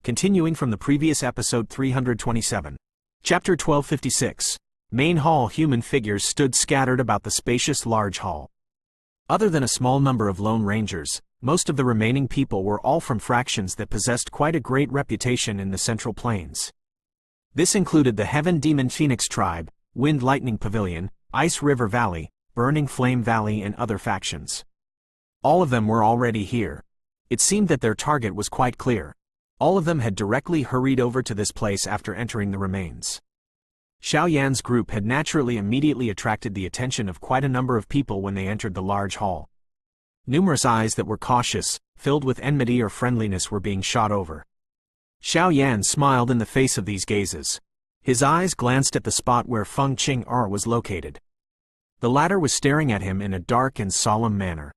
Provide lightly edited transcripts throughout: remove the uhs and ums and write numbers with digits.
Continuing from the previous episode 327. Chapter 1256. Main Hall. Human figures stood scattered about the spacious large hall. Other than a small number of lone rangers, most of the remaining people were all from fractions that possessed quite a great reputation in the Central Plains. This included the Heaven Demon Phoenix Tribe, Wind Lightning Pavilion, Ice River Valley, Burning Flame Valley, and other factions. All of them were already here. It seemed that their target was quite clear. All of them had directly hurried over to this place after entering the remains. Xiao Yan's group had naturally immediately attracted the attention of quite a number of people when they entered the large hall. Numerous eyes that were cautious, filled with enmity or friendliness, were being shot over. Xiao Yan smiled in the face of these gazes. His eyes glanced at the spot where Feng Qing was located. The latter was staring at him in a dark and solemn manner.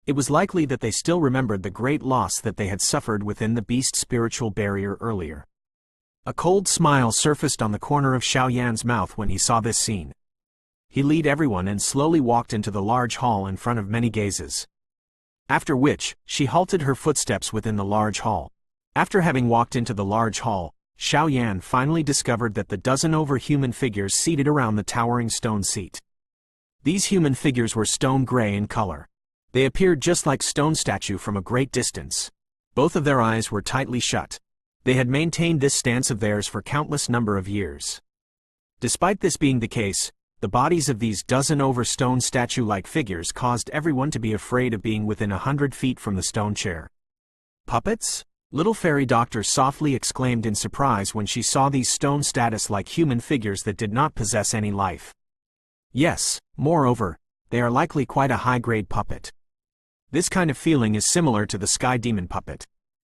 It was likely that they still remembered the great loss that they had suffered within the beast spiritual barrier earlier. A cold smile surfaced on the corner of Xiao Yan's mouth when he saw this scene. He led everyone and slowly walked into the large hall in front of many gazes. After which, she halted her footsteps within the large hall. After having walked into the large hall, Xiao Yan finally discovered that the dozen over human figures seated around the towering stone seat. These human figures were stone gray in color. They appeared just like stone statue from a great distance. Both of their eyes were tightly shut. They had maintained this stance of theirs for countless number of years. Despite this being the case, the bodies of these dozen over stone statue-like figures caused everyone to be afraid of being within 100 feet from the stone chair. Puppets? Little Fairy Doctor softly exclaimed in surprise when she saw these stone status-like human figures that did not possess any life. Yes, moreover, they are likely quite a high-grade puppet. This kind of feeling is similar to the Sky Demon puppet.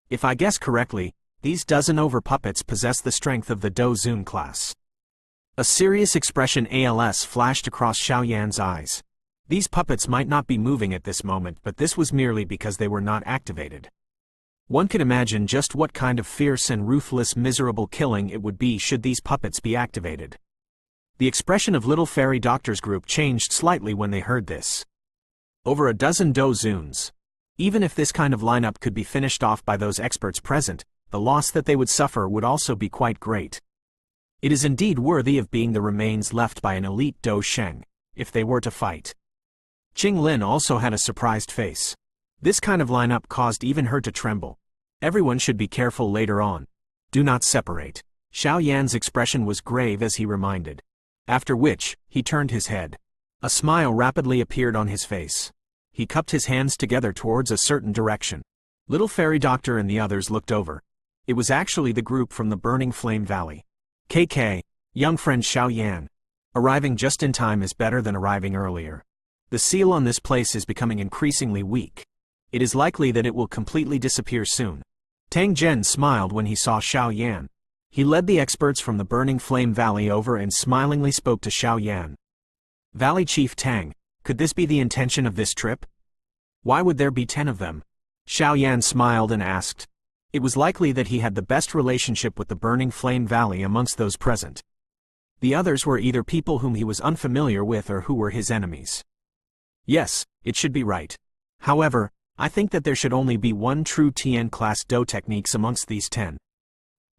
If I guess correctly, these dozen over puppets possess the strength of the Do Zun class. A serious expression flashed across Xiao Yan's eyes. These puppets might not be moving at this moment, but this was merely because they were not activated. One could imagine just what kind of fierce and ruthless miserable killing it would be should these puppets be activated. The expression of Little Fairy Doctor's group changed slightly when they heard this. Over a dozen Do Zuns. Even if this kind of lineup could be finished off by those experts present, the loss that they would suffer would also be quite great. It is indeed worthy of being the remains left by an elite Do Sheng, if they were to fight. Qing Lin also had a surprised face. This kind of lineup caused even her to tremble. Everyone should be careful later on. Do not separate. Xiao Yan's expression was grave as he reminded. After which, he turned his head. A smile rapidly appeared on his face. He cupped his hands together towards a certain direction. Little Fairy Doctor and the others looked over. It was actually the group from the Burning Flame Valley. KK, young friend Xiao Yan. Arriving just in time is better than arriving earlier. The seal on this place is becoming increasingly weak. It is likely that it will completely disappear soon. Tang Zhen smiled when he saw Xiao Yan. He led the experts from the Burning Flame Valley over and smilingly spoke to Xiao Yan. Valley Chief Tang, could this be the intention of this trip? Why would there be 10 of them? Xiao Yan smiled and asked. It was likely that he had the best relationship with the Burning Flame Valley amongst those present. The others were either people whom he was unfamiliar with or who were his enemies. Yes, it should be right. However, I think that there should only be one true Tien class Do techniques amongst these 10.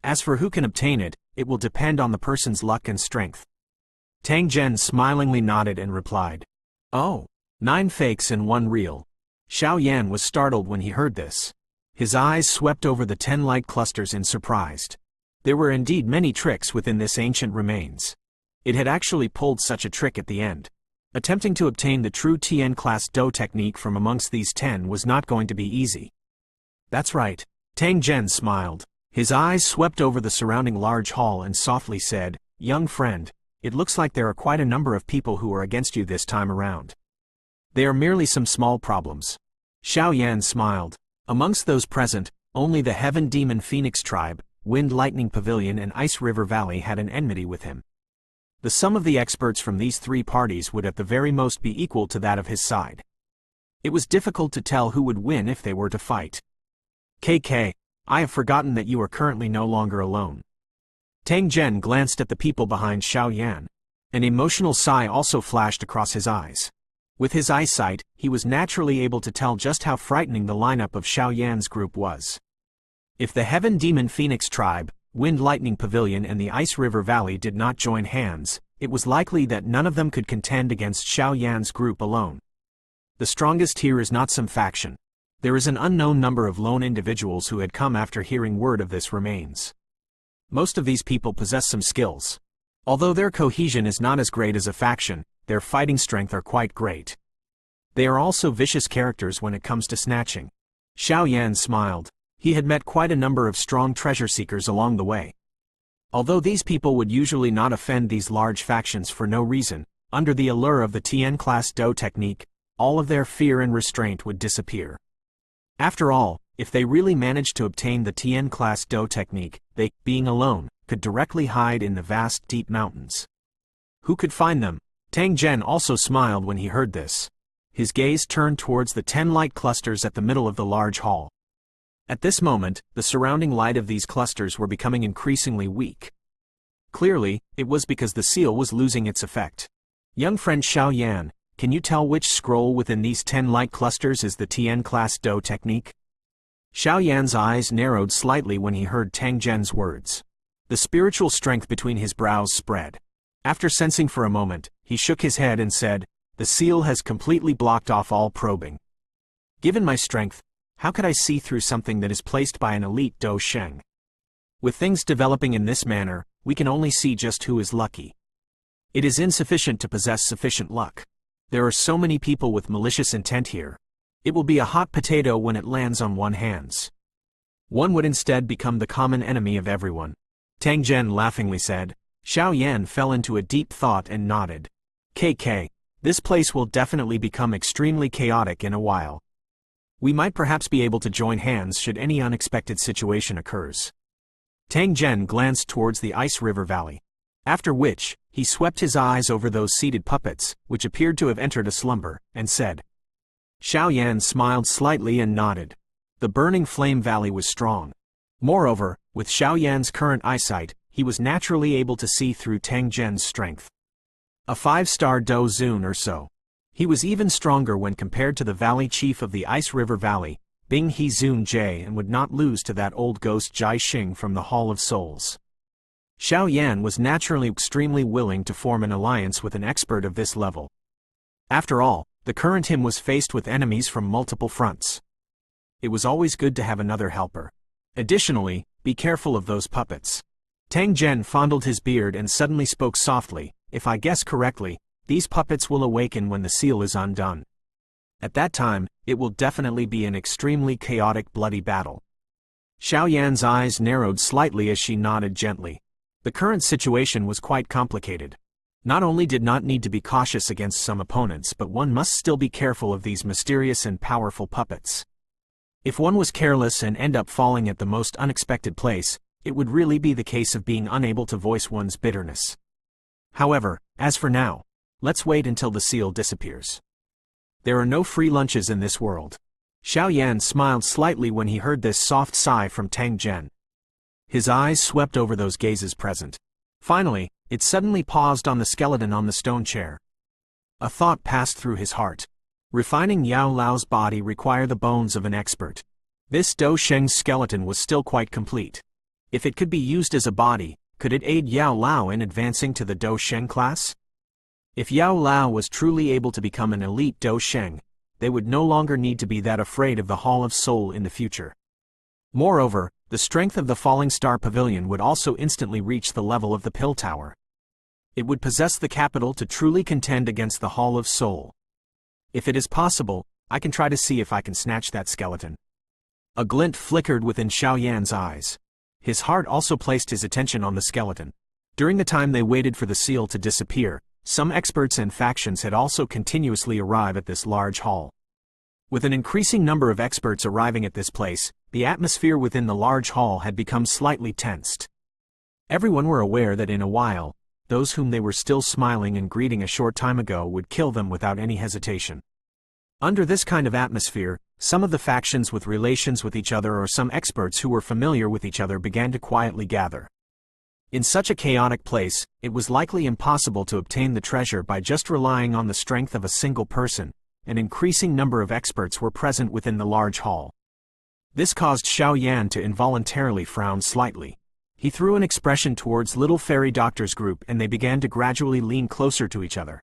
As for who can obtain it, it will depend on the person's luck and strength. Tang Zhen smilingly nodded and replied. Oh, 9 fakes and 1 real. Xiao Yan was startled when he heard this. His eyes swept over the 10 light clusters in surprise. There were indeed many tricks within this ancient remains. It had actually pulled such a trick at the end. Attempting to obtain the true Tien class Do technique from amongst these 10 was not going to be easy. That's right. Tang Zhen smiled. His eyes swept over the surrounding large hall and softly said, young friend, it looks like there are quite a number of people who are against you this time around. They are merely some small problems. Xiao Yan smiled. Amongst those present, only the Heaven Demon Phoenix Tribe, Wind Lightning Pavilion and Ice River Valley had an enmity with him. The sum of the experts from these 3 parties would at the very most be equal to that of his side. It was difficult to tell who would win if they were to fight. KK, I have forgotten that you are currently no longer alone. Tang Zhen glanced at the people behind Xiao Yan. An emotional sigh also flashed across his eyes. With his eyesight, he was naturally able to tell just how frightening the lineup of Xiao Yan's group was. If the Heaven Demon Phoenix Tribe, Wind Lightning Pavilion and the Ice River Valley did not join hands, it was likely that none of them could contend against Xiao Yan's group alone. The strongest here is not some faction. There is an unknown number of lone individuals who had come after hearing word of this remains. Most of these people possess some skills. Although their cohesion is not as great as a faction, their fighting strength are quite great. They are also vicious characters when it comes to snatching. Xiao Yan smiled. He had met quite a number of strong treasure seekers along the way. Although these people would usually not offend these large factions for no reason, under the allure of the Tien-class Do technique, all of their fear and restraint would disappear. After all, if they really managed to obtain the Tien-class Do technique, they, being alone, could directly hide in the vast deep mountains. Who could find them? Tang Zhen also smiled when he heard this. His gaze turned towards the 10 light clusters at the middle of the large hall. At this moment, the surrounding light of these clusters were becoming increasingly weak. Clearly, it was because the seal was losing its effect. Young friend Xiao Yan, can you tell which scroll within these 10 light clusters is the Tien-class Do technique? Xiao Yan's eyes narrowed slightly when he heard Tang Zhen's words. The spiritual strength between his brows spread. After sensing for a moment, he shook his head and said, "The seal has completely blocked off all probing. Given my strength, how could I see through something that is placed by an elite Do Sheng? With things developing in this manner, we can only see just who is lucky. It is insufficient to possess sufficient luck. There are so many people with malicious intent here. It will be a hot potato when it lands on one's hands. One would instead become the common enemy of everyone." Tang Zhen laughingly said. Xiao Yan fell into a deep thought and nodded. "KK, this place will definitely become extremely chaotic in a while. We might perhaps be able to join hands should any unexpected situation occurs." Tang Zhen glanced towards the Ice River Valley. After which, he swept his eyes over those seated puppets, which appeared to have entered a slumber, and said. Xiao Yan smiled slightly and nodded. The Burning Flame Valley was strong. Moreover, with Xiao Yan's current eyesight, he was naturally able to see through Tang Zhen's strength. A 5-star Do Zun or so. He was even stronger when compared to the Valley Chief of the Ice River Valley, Bing He Zun Jie, and would not lose to that old ghost Jai Xing from the Hall of Souls. Xiao Yan was naturally extremely willing to form an alliance with an expert of this level. After all, the current him was faced with enemies from multiple fronts. It was always good to have another helper. Additionally, be careful of those puppets. Tang Zhen fondled his beard and suddenly spoke softly. If I guess correctly, these puppets will awaken when the seal is undone. At that time, it will definitely be an extremely chaotic bloody battle. Xiao Yan's eyes narrowed slightly as she nodded gently. The current situation was quite complicated. Not only did not need to be cautious against some opponents, but one must still be careful of these mysterious and powerful puppets. If one was careless and end up falling at the most unexpected place, it would really be the case of being unable to voice one's bitterness. However, as for now, let's wait until the seal disappears. There are no free lunches in this world. Xiao Yan smiled slightly when he heard this soft sigh from Tang Zhen. His eyes swept over those gazes present. Finally, it suddenly paused on the skeleton on the stone chair. A thought passed through his heart. Refining Yao Lao's body required the bones of an expert. This Do Sheng's skeleton was still quite complete. If it could be used as a body, could it aid Yao Lao in advancing to the Do Sheng class? If Yao Lao was truly able to become an elite Do Sheng, they would no longer need to be that afraid of the Hall of Soul in the future. Moreover, the strength of the Falling Star Pavilion would also instantly reach the level of the Pill Tower. It would possess the capital to truly contend against the Hall of Soul. If it is possible, I can try to see if I can snatch that skeleton. A glint flickered within Xiao Yan's eyes. His heart also placed his attention on the skeleton. During the time they waited for the seal to disappear, some experts and factions had also continuously arrived at this large hall. With an increasing number of experts arriving at this place, the atmosphere within the large hall had become slightly tensed. Everyone were aware that in a while, those whom they were still smiling and greeting a short time ago would kill them without any hesitation. Under this kind of atmosphere, some of the factions with relations with each other or some experts who were familiar with each other began to quietly gather. In such a chaotic place, it was likely impossible to obtain the treasure by just relying on the strength of a single person. An increasing number of experts were present within the large hall. This caused Xiao Yan to involuntarily frown slightly. He threw an expression towards Little Fairy Doctor's group and they began to gradually lean closer to each other.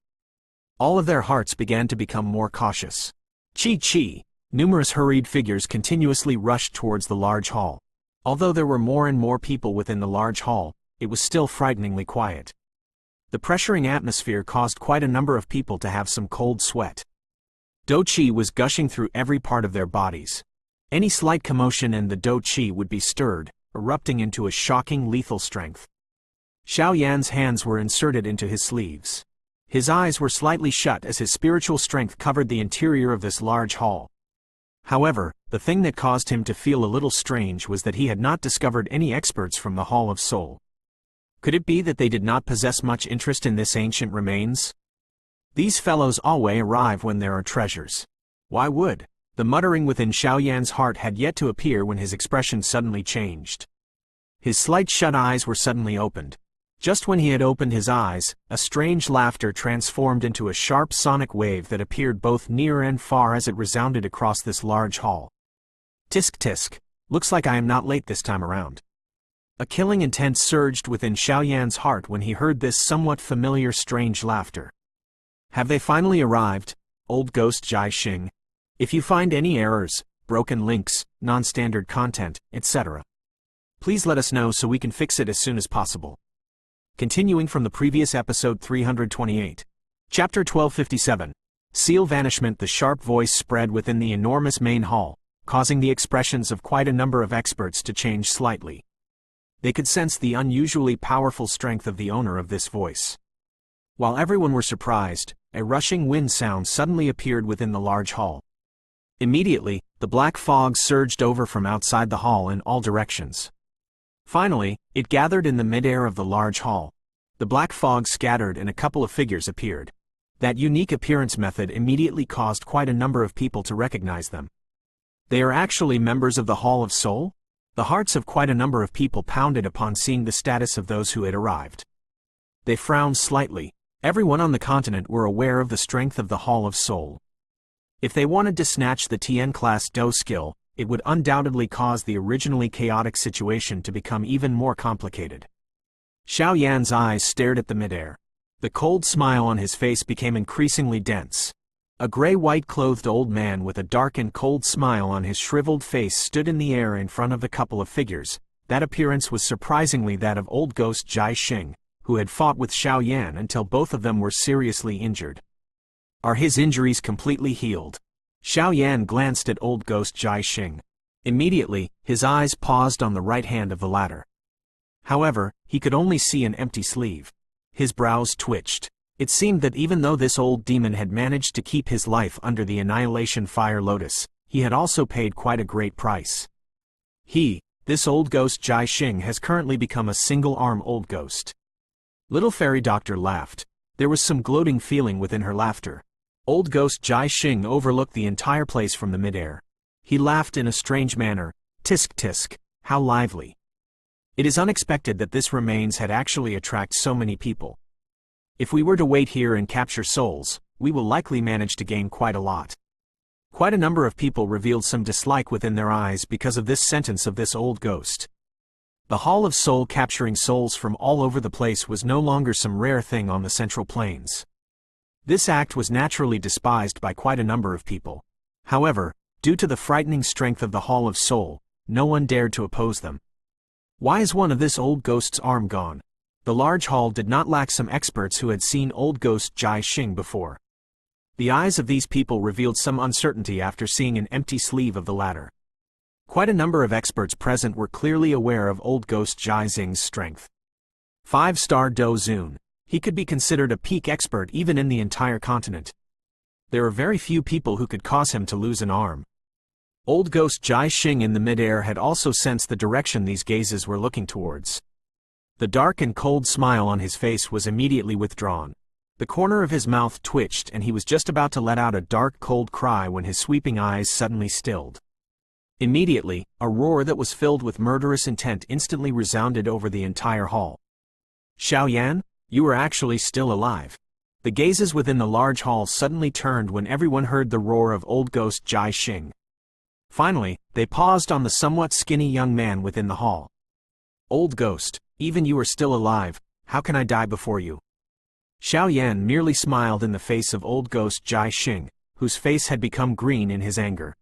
All of their hearts began to become more cautious. Chi! Numerous hurried figures continuously rushed towards the large hall. Although there were more and more people within the large hall, it was still frighteningly quiet. The pressuring atmosphere caused quite a number of people to have some cold sweat. Do Qi was gushing through every part of their bodies. Any slight commotion and the Do Qi would be stirred, erupting into a shocking lethal strength. Xiao Yan's hands were inserted into his sleeves. His eyes were slightly shut as his spiritual strength covered the interior of this large hall. However, the thing that caused him to feel a little strange was that he had not discovered any experts from the Hall of Soul. Could it be that they did not possess much interest in this ancient remains? These fellows always arrive when there are treasures. Why would? The muttering within Xiao Yan's heart had yet to appear when his expression suddenly changed. His slight shut eyes were suddenly opened. Just when he had opened his eyes, a strange laughter transformed into a sharp sonic wave that appeared both near and far as it resounded across this large hall. Tisk tisk, looks like I am not late this time around. A killing intent surged within Xiao Yan's heart when he heard this somewhat familiar strange laughter. Have they finally arrived, old ghost Jai Xing? If you find any errors, broken links, non-standard content, etc., please let us know so we can fix it as soon as possible. Continuing from the previous episode 328. Chapter 1257. Seal Vanishment. The sharp voice spread within the enormous main hall, causing the expressions of quite a number of experts to change slightly. They could sense the unusually powerful strength of the owner of this voice. While everyone were surprised, a rushing wind sound suddenly appeared within the large hall. Immediately, the black fog surged over from outside the hall in all directions. Finally, it gathered in the mid-air of the large hall. The black fog scattered and a couple of figures appeared. That unique appearance method immediately caused quite a number of people to recognize them. They are actually members of the Hall of Soul? The hearts of quite a number of people pounded upon seeing the status of those who had arrived. They frowned slightly. Everyone on the continent were aware of the strength of the Hall of Soul. If they wanted to snatch the Tien class Do skill, it would undoubtedly cause the originally chaotic situation to become even more complicated. Xiao Yan's eyes stared at the midair. The cold smile on his face became increasingly dense. A gray-white clothed old man with a dark and cold smile on his shriveled face stood in the air in front of the couple of figures. That appearance was surprisingly that of old ghost Jai Xing, who had fought with Xiao Yan until both of them were seriously injured. Are his injuries completely healed? Xiao Yan glanced at old ghost Jai Xing. Immediately, his eyes paused on the right hand of the latter. However, he could only see an empty sleeve. His brows twitched. It seemed that even though this old demon had managed to keep his life under the Annihilation Fire Lotus, he had also paid quite a great price. This old ghost Jai Xing has currently become a single-arm old ghost. Little Fairy Doctor laughed. There was some gloating feeling within her laughter. Old ghost Jai Xing overlooked the entire place from the midair. He laughed in a strange manner. Tisk tisk, how lively. It is unexpected that this remains had actually attracted so many people. If we were to wait here and capture souls, we will likely manage to gain quite a lot. Quite a number of people revealed some dislike within their eyes because of this sentence of this old ghost. The Hall of Soul capturing souls from all over the place was no longer some rare thing on the Central Plains. This act was naturally despised by quite a number of people. However, due to the frightening strength of the Hall of Soul, no one dared to oppose them. Why is one of this old ghost's arm gone? The large hall did not lack some experts who had seen old ghost Jai Xing before. The eyes of these people revealed some uncertainty after seeing an empty sleeve of the latter. Quite a number of experts present were clearly aware of old ghost Jai Xing's strength. 5-star Do Zun. He could be considered a peak expert even in the entire continent. There are very few people who could cause him to lose an arm. Old ghost Jai Xing in the midair had also sensed the direction these gazes were looking towards. The dark and cold smile on his face was immediately withdrawn. The corner of his mouth twitched and he was just about to let out a dark cold cry when his sweeping eyes suddenly stilled. Immediately, a roar that was filled with murderous intent instantly resounded over the entire hall. Xiao Yan, you are actually still alive. The gazes within the large hall suddenly turned when everyone heard the roar of old ghost Jai Xing. Finally, they paused on the somewhat skinny young man within the hall. "Old ghost, even you are still alive, how can I die before you?" Xiao Yan merely smiled in the face of old ghost Jai Xing, whose face had become green in his anger.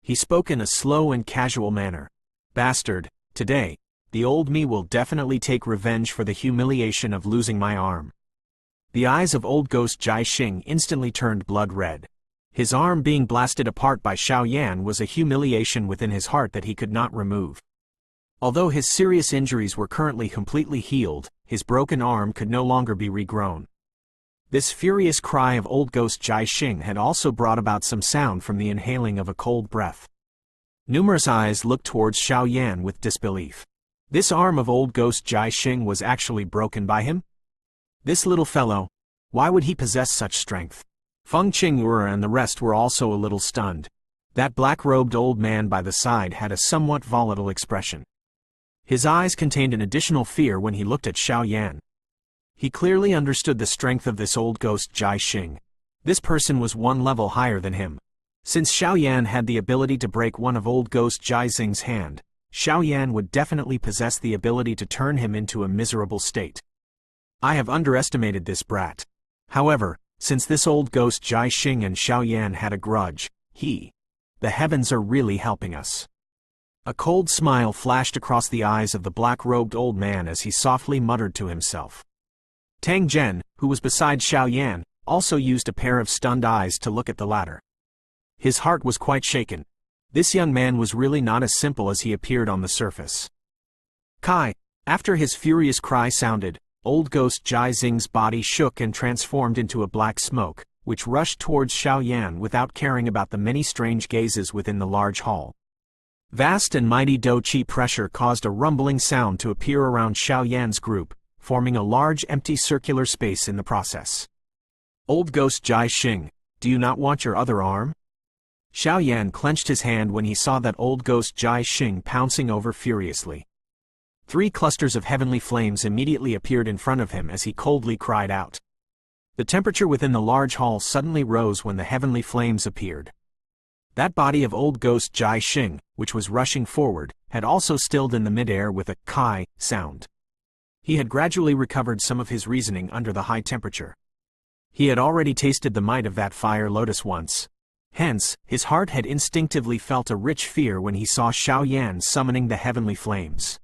He spoke in a slow and casual manner. "Bastard, today, the old me will definitely take revenge for the humiliation of losing my arm." The eyes of old ghost Jai Xing instantly turned blood red. His arm being blasted apart by Xiao Yan was a humiliation within his heart that he could not remove. Although his serious injuries were currently completely healed, his broken arm could no longer be regrown. This furious cry of old ghost Jai Xing had also brought about some sound from the inhaling of a cold breath. Numerous eyes looked towards Xiao Yan with disbelief. This arm of old ghost Jai Xing was actually broken by him? This little fellow, why would he possess such strength? Feng Qing'er and the rest were also a little stunned. That black-robed old man by the side had a somewhat volatile expression. His eyes contained an additional fear when he looked at Xiao Yan. He clearly understood the strength of this old ghost Jai Xing. This person was one level higher than him. Since Xiao Yan had the ability to break one of old ghost Jai Xing's hand, Xiao Yan would definitely possess the ability to turn him into a miserable state. I have underestimated this brat. However, since this old ghost Jai Xing and Xiao Yan had a grudge, the heavens are really helping us. A cold smile flashed across the eyes of the black-robed old man as he softly muttered to himself. Tang Zhen, who was beside Xiao Yan, also used a pair of stunned eyes to look at the latter. His heart was quite shaken. This young man was really not as simple as he appeared on the surface. Kai, after his furious cry sounded, old ghost Jai Xing's body shook and transformed into a black smoke, which rushed towards Xiao Yan without caring about the many strange gazes within the large hall. Vast and mighty Do Qi pressure caused a rumbling sound to appear around Xiao Yan's group, forming a large empty circular space in the process. Old ghost Jai Xing, do you not want your other arm? Xiao Yan clenched his hand when he saw that old ghost Jai Xing pouncing over furiously. 3 clusters of heavenly flames immediately appeared in front of him as he coldly cried out. The temperature within the large hall suddenly rose when the heavenly flames appeared. That body of old ghost Jai Xing, which was rushing forward, had also stilled in the mid-air with a kai sound. He had gradually recovered some of his reasoning under the high temperature. He had already tasted the might of that fire lotus once. Hence, his heart had instinctively felt a rich fear when he saw Xiao Yan summoning the heavenly flames.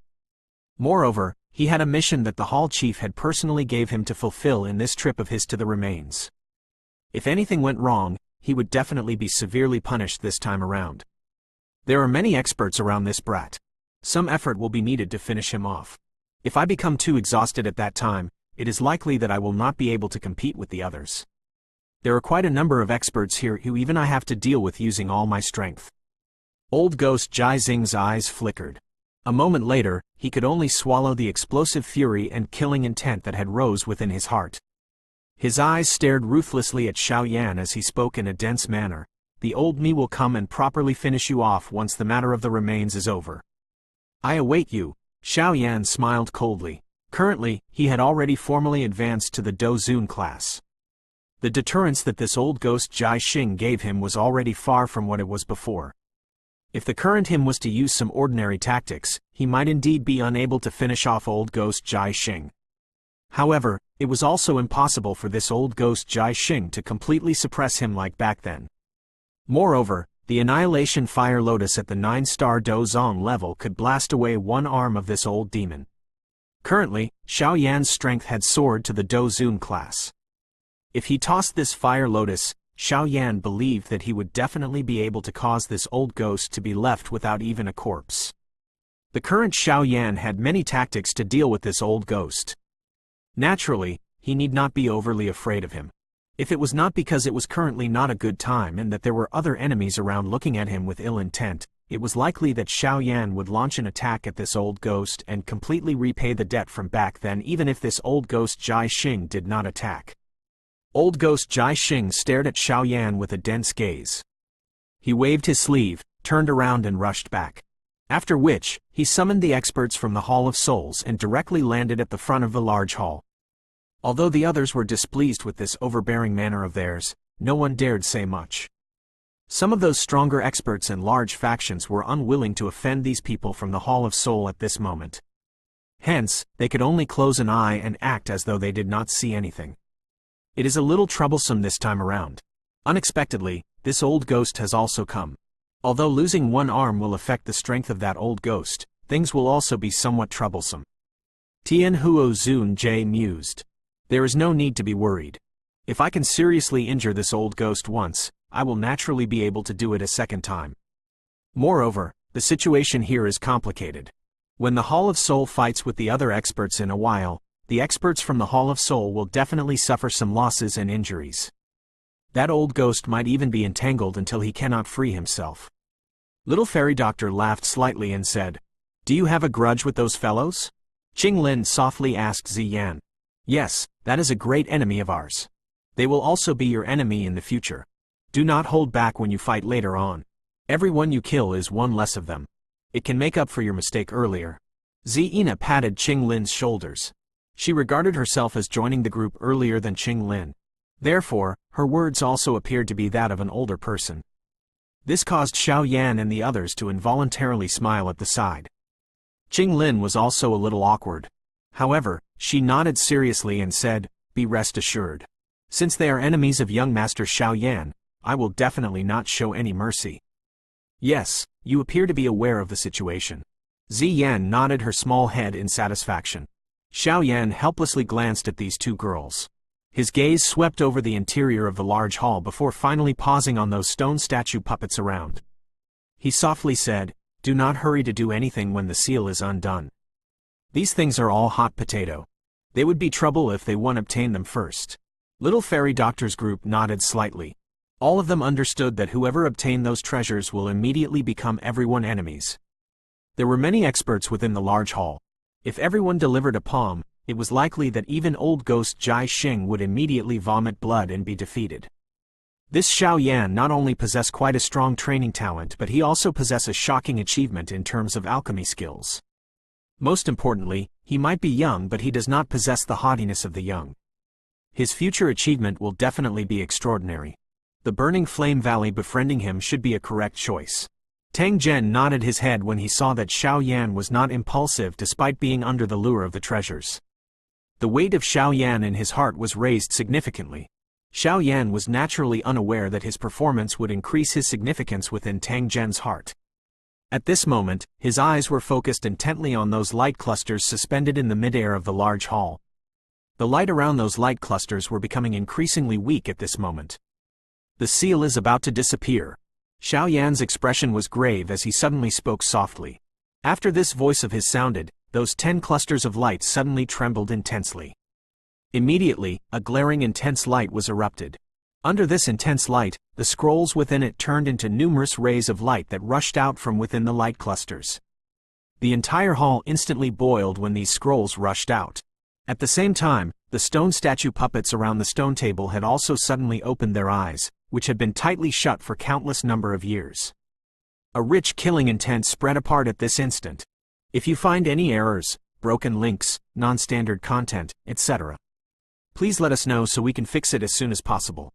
Moreover, he had a mission that the hall chief had personally gave him to fulfill in this trip of his to the remains. If anything went wrong, he would definitely be severely punished this time around. There are many experts around this brat. Some effort will be needed to finish him off. If I become too exhausted at that time, it is likely that I will not be able to compete with the others. There are quite a number of experts here who even I have to deal with using all my strength. Old ghost Jai Xing's eyes flickered. A moment later, he could only swallow the explosive fury and killing intent that had rose within his heart. His eyes stared ruthlessly at Xiao Yan as he spoke in a dense manner. The old me will come and properly finish you off once the matter of the remains is over. I await you. Xiao Yan smiled coldly. Currently, he had already formally advanced to the Dozun class. The deterrence that this old ghost Jai Xing gave him was already far from what it was before. If the current him was to use some ordinary tactics, he might indeed be unable to finish off old ghost Jai Xing. However, it was also impossible for this old ghost Jai Xing to completely suppress him like back then. Moreover, the Annihilation Fire Lotus at the 9-star Dozong level could blast away one arm of this old demon. Currently, Xiao Yan's strength had soared to the Dozun class. If he tossed this Fire Lotus, Xiao Yan believed that he would definitely be able to cause this old ghost to be left without even a corpse. The current Xiao Yan had many tactics to deal with this old ghost. Naturally, he need not be overly afraid of him. If it was not because it was currently not a good time and that there were other enemies around looking at him with ill intent, it was likely that Xiao Yan would launch an attack at this old ghost and completely repay the debt from back then even if this old ghost Jai Xing did not attack. Old ghost Jai Xing stared at Xiao Yan with a dense gaze. He waved his sleeve, turned around and rushed back. After which, he summoned the experts from the Hall of Souls and directly landed at the front of the large hall. Although the others were displeased with this overbearing manner of theirs, no one dared say much. Some of those stronger experts and large factions were unwilling to offend these people from the Hall of Soul at this moment. Hence, they could only close an eye and act as though they did not see anything. It is a little troublesome this time around. Unexpectedly, this old ghost has also come. Although losing one arm will affect the strength of that old ghost, things will also be somewhat troublesome. Tian Huo Zun J mused. There is no need to be worried. If I can seriously injure this old ghost once, I will naturally be able to do it a second time. Moreover, the situation here is complicated. When the Hall of Soul fights with the other experts in a while, the experts from the Hall of Soul will definitely suffer some losses and injuries. That old ghost might even be entangled until he cannot free himself. Little Fairy Doctor laughed slightly and said, "Do you have a grudge with those fellows?" Qing Lin softly asked Ziyan. "Yes, that is a great enemy of ours. They will also be your enemy in the future. Do not hold back when you fight later on. Everyone you kill is one less of them. It can make up for your mistake earlier." Ziina patted Qing Lin's shoulders. She regarded herself as joining the group earlier than Qing Lin. Therefore, her words also appeared to be that of an older person. This caused Xiao Yan and the others to involuntarily smile at the side. Qing Lin was also a little awkward. However, she nodded seriously and said, "Be rest assured. Since they are enemies of young Master Xiao Yan, I will definitely not show any mercy." "Yes, you appear to be aware of the situation." Ziyan nodded her small head in satisfaction. Xiao Yan helplessly glanced at these two girls. His gaze swept over the interior of the large hall before finally pausing on those stone statue puppets around. He softly said, "Do not hurry to do anything when the seal is undone. These things are all hot potato. They would be trouble if they won't obtain them first." Little Fairy Doctor's group nodded slightly. All of them understood that whoever obtained those treasures will immediately become everyone enemies. There were many experts within the large hall. If everyone delivered a palm, it was likely that even old ghost Jai Xing would immediately vomit blood and be defeated. This Xiao Yan not only possessed quite a strong training talent, but he also possessed a shocking achievement in terms of alchemy skills. Most importantly, he might be young, but he does not possess the haughtiness of the young. His future achievement will definitely be extraordinary. The Burning Flame Valley befriending him should be a correct choice. Tang Zhen nodded his head when he saw that Xiao Yan was not impulsive despite being under the lure of the treasures. The weight of Xiao Yan in his heart was raised significantly. Xiao Yan was naturally unaware that his performance would increase his significance within Tang Zhen's heart. At this moment, his eyes were focused intently on those light clusters suspended in the midair of the large hall. The light around those light clusters were becoming increasingly weak at this moment. The seal is about to disappear. Xiao Yan's expression was grave as he suddenly spoke softly. After this voice of his sounded, those 10 clusters of light suddenly trembled intensely. Immediately, a glaring intense light was erupted. Under this intense light, the scrolls within it turned into numerous rays of light that rushed out from within the light clusters. The entire hall instantly boiled when these scrolls rushed out. At the same time, the stone statue puppets around the stone table had also suddenly opened their eyes, which had been tightly shut for countless number of years. A rich killing intent spread apart at this instant. If you find any errors, broken links, non-standard content, etc., please let us know so we can fix it as soon as possible.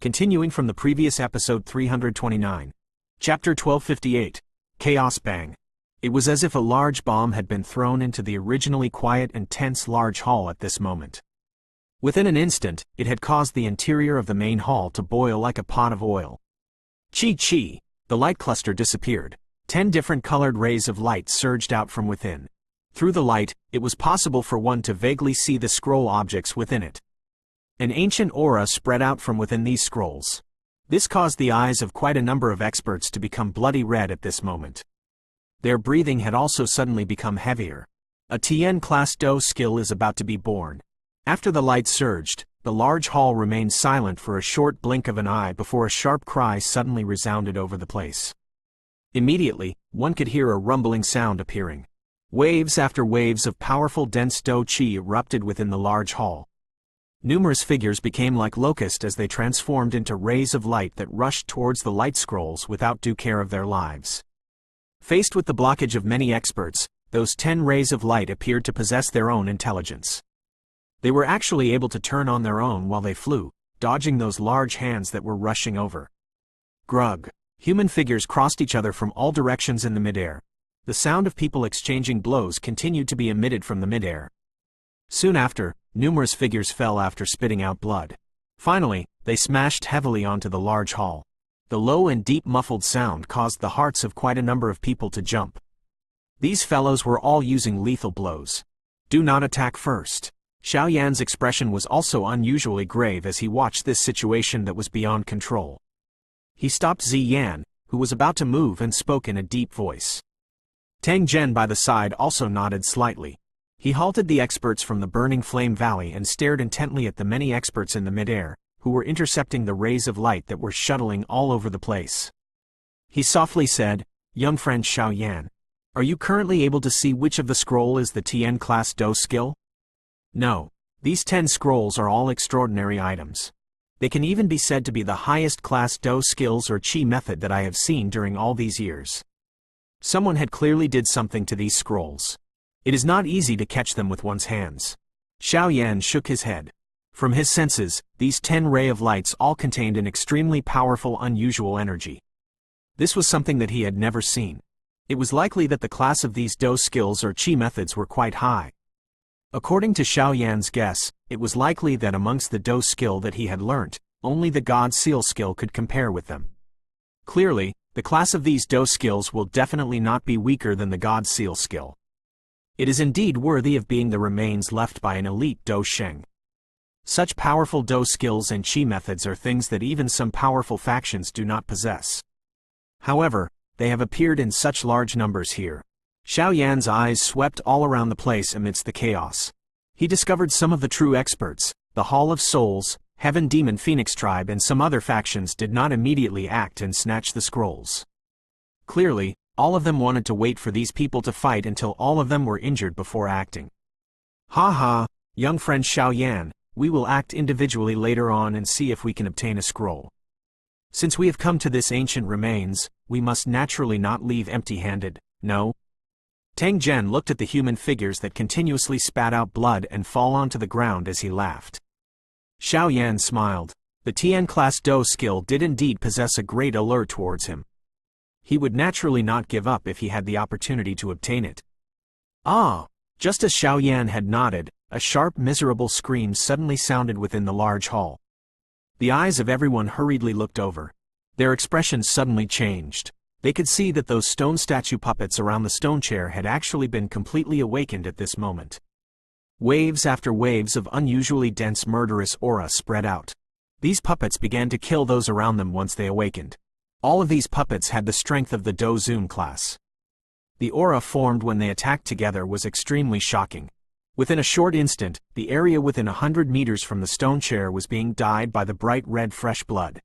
Continuing from the previous episode 329. Chapter 1258. Chaos Bang. It was as if a large bomb had been thrown into the originally quiet and tense large hall at this moment. Within an instant, it had caused the interior of the main hall to boil like a pot of oil. Chi! The light cluster disappeared. 10 different colored rays of light surged out from within. Through the light, it was possible for one to vaguely see the scroll objects within it. An ancient aura spread out from within these scrolls. This caused the eyes of quite a number of experts to become bloody red at this moment. Their breathing had also suddenly become heavier. A Tien Class Do skill is about to be born. After the light surged, the large hall remained silent for a short blink of an eye before a sharp cry suddenly resounded over the place. Immediately, one could hear a rumbling sound appearing. Waves after waves of powerful dense Do Qi erupted within the large hall. Numerous figures became like locusts as they transformed into rays of light that rushed towards the light scrolls without due care of their lives. Faced with the blockage of many experts, those 10 rays of light appeared to possess their own intelligence. They were actually able to turn on their own while they flew, dodging those large hands that were rushing over. Grug. Human figures crossed each other from all directions in the midair. The sound of people exchanging blows continued to be emitted from the midair. Soon after, numerous figures fell after spitting out blood. Finally, they smashed heavily onto the large hall. The low and deep muffled sound caused the hearts of quite a number of people to jump. These fellows were all using lethal blows. Do not attack first. Xiao Yan's expression was also unusually grave as he watched this situation that was beyond control. He stopped Zi Yan, who was about to move, and spoke in a deep voice. Tang Zhen by the side also nodded slightly. He halted the experts from the burning flame valley and stared intently at the many experts in the midair, who were intercepting the rays of light that were shuttling all over the place. He softly said, "Young friend Xiao Yan, are you currently able to see which of the scroll is the Tien class Do skill?" "No. These 10 scrolls are all extraordinary items. They can even be said to be the highest class Do skills or Qi method that I have seen during all these years. Someone had clearly did something to these scrolls. It is not easy to catch them with one's hands." Xiao Yan shook his head. From his senses, these 10 ray of lights all contained an extremely powerful, unusual energy. This was something that he had never seen. It was likely that the class of these Do skills or Qi methods were quite high. According to Xiao Yan's guess, it was likely that amongst the Do skill that he had learnt, only the God Seal skill could compare with them. Clearly, the class of these Do skills will definitely not be weaker than the God Seal skill. It is indeed worthy of being the remains left by an elite Do Sheng. Such powerful Do skills and Qi methods are things that even some powerful factions do not possess. However, they have appeared in such large numbers here. Xiao Yan's eyes swept all around the place amidst the chaos. He discovered some of the true experts. The Hall of Souls, Heaven Demon Phoenix Tribe and some other factions did not immediately act and snatch the scrolls. Clearly, all of them wanted to wait for these people to fight until all of them were injured before acting. "Ha ha, young friend Xiao Yan, we will act individually later on and see if we can obtain a scroll. Since we have come to this ancient remains, we must naturally not leave empty-handed, no?" Tang Zhen looked at the human figures that continuously spat out blood and fall onto the ground as he laughed. Xiao Yan smiled. The Tien class Do skill did indeed possess a great allure towards him. He would naturally not give up if he had the opportunity to obtain it. Ah! Just as Xiao Yan had nodded, a sharp, miserable scream suddenly sounded within the large hall. The eyes of everyone hurriedly looked over. Their expressions suddenly changed. They could see that those stone statue puppets around the stone chair had actually been completely awakened at this moment. Waves after waves of unusually dense murderous aura spread out. These puppets began to kill those around them once they awakened. All of these puppets had the strength of the Do Zun class. The aura formed when they attacked together was extremely shocking. Within a short instant, the area within 100 meters from the stone chair was being dyed by the bright red fresh blood.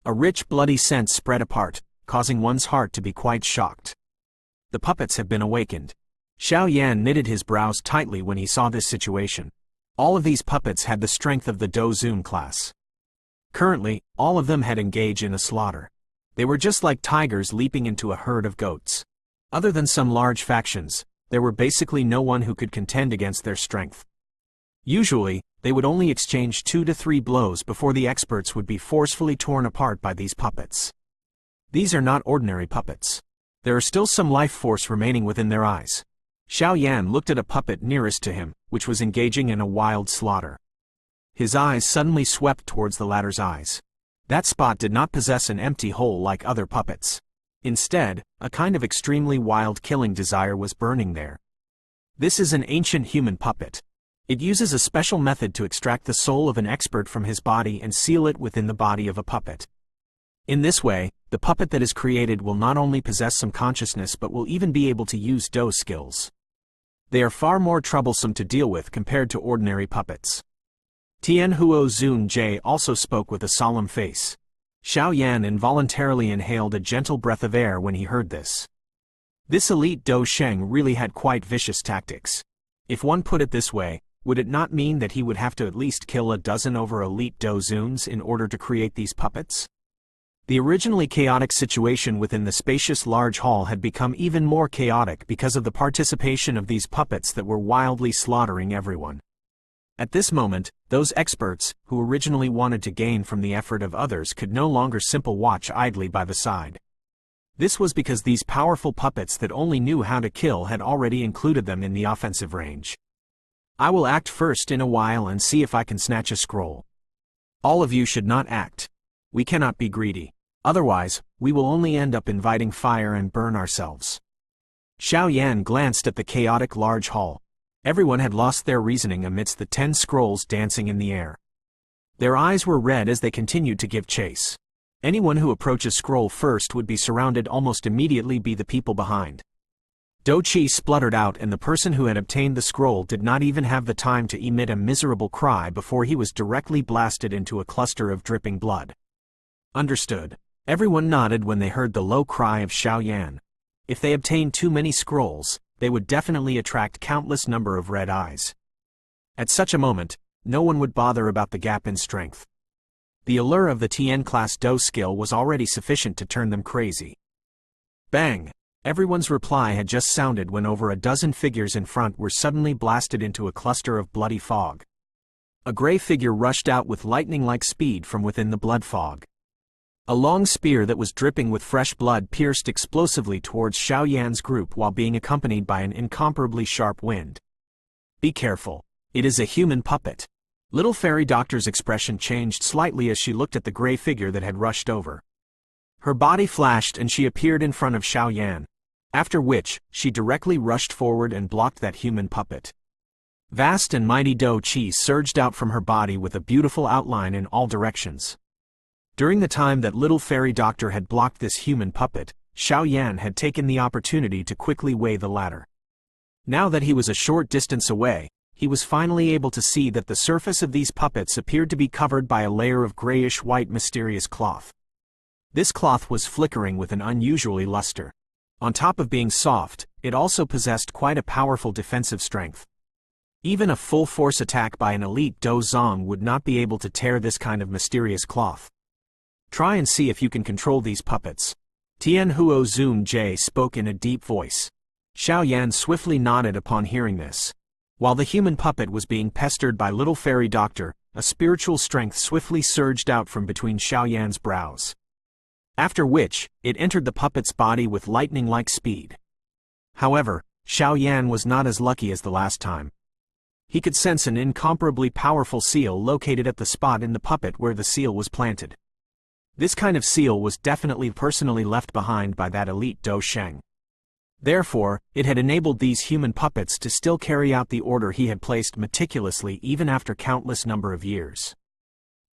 A rich bloody scent spread apart, causing one's heart to be quite shocked. The puppets have been awakened. Xiao Yan knitted his brows tightly when he saw this situation. All of these puppets had the strength of the Do Zun class. Currently, all of them had engaged in a slaughter. They were just like tigers leaping into a herd of goats. Other than some large factions, there were basically no one who could contend against their strength. Usually, they would only exchange 2 to 3 blows before the experts would be forcefully torn apart by these puppets. These are not ordinary puppets. There are still some life force remaining within their eyes. Xiao Yan looked at a puppet nearest to him, which was engaging in a wild slaughter. His eyes suddenly swept towards the latter's eyes. That spot did not possess an empty hole like other puppets. Instead, a kind of extremely wild killing desire was burning there. This is an ancient human puppet. It uses a special method to extract the soul of an expert from his body and seal it within the body of a puppet. In this way, the puppet that is created will not only possess some consciousness but will even be able to use Do skills. They are far more troublesome to deal with compared to ordinary puppets. Tian Huo Zun Jie also spoke with a solemn face. Xiao Yan involuntarily inhaled a gentle breath of air when he heard this. This elite Do Sheng really had quite vicious tactics. If one put it this way, would it not mean that he would have to at least kill a dozen over elite Do Zuns in order to create these puppets? The originally chaotic situation within the spacious large hall had become even more chaotic because of the participation of these puppets that were wildly slaughtering everyone. At this moment, Those experts, who originally wanted to gain from the effort of others, could no longer simply watch idly by the side. This was because these powerful puppets that only knew how to kill had already included them in the offensive range. I will act first in a while and see if I can snatch a scroll. All of you should not act. We cannot be greedy. Otherwise, we will only end up inviting fire and burn ourselves. Xiao Yan glanced at the chaotic large hall. Everyone had lost their reasoning amidst the 10 scrolls dancing in the air. Their eyes were red as they continued to give chase. Anyone who approaches scroll first would be surrounded almost immediately by the people behind. Do Chi spluttered out, and the person who had obtained the scroll did not even have the time to emit a miserable cry before he was directly blasted into a cluster of dripping blood. Understood. Everyone nodded when they heard the low cry of Xiao Yan. If they obtained too many scrolls, they would definitely attract countless number of red eyes. At such a moment, no one would bother about the gap in strength. The allure of the Tien class Do skill was already sufficient to turn them crazy. Bang! Everyone's reply had just sounded when over a dozen figures in front were suddenly blasted into a cluster of bloody fog. A gray figure rushed out with lightning-like speed from within the blood fog. A long spear that was dripping with fresh blood pierced explosively towards Xiao Yan's group while being accompanied by an incomparably sharp wind. Be careful. It is a human puppet. Little Fairy Doctor's expression changed slightly as she looked at the gray figure that had rushed over. Her body flashed and she appeared in front of Xiao Yan. After which, she directly rushed forward and blocked that human puppet. Vast and mighty Do Chi surged out from her body with a beautiful outline in all directions. During the time that Little Fairy Doctor had blocked this human puppet, Xiao Yan had taken the opportunity to quickly weigh the latter. Now that he was a short distance away, he was finally able to see that the surface of these puppets appeared to be covered by a layer of grayish-white mysterious cloth. This cloth was flickering with an unusually luster. On top of being soft, it also possessed quite a powerful defensive strength. Even a full-force attack by an elite Do Zong would not be able to tear this kind of mysterious cloth. Try and see if you can control these puppets. Tian Huo Zun Jie spoke in a deep voice. Xiao Yan swiftly nodded upon hearing this. While the human puppet was being pestered by Little Fairy Doctor, a spiritual strength swiftly surged out from between Xiao Yan's brows. After which, it entered the puppet's body with lightning-like speed. However, Xiao Yan was not as lucky as the last time. He could sense an incomparably powerful seal located at the spot in the puppet where the seal was planted. This kind of seal was definitely personally left behind by that elite Do Sheng. Therefore, it had enabled these human puppets to still carry out the order he had placed meticulously even after countless number of years.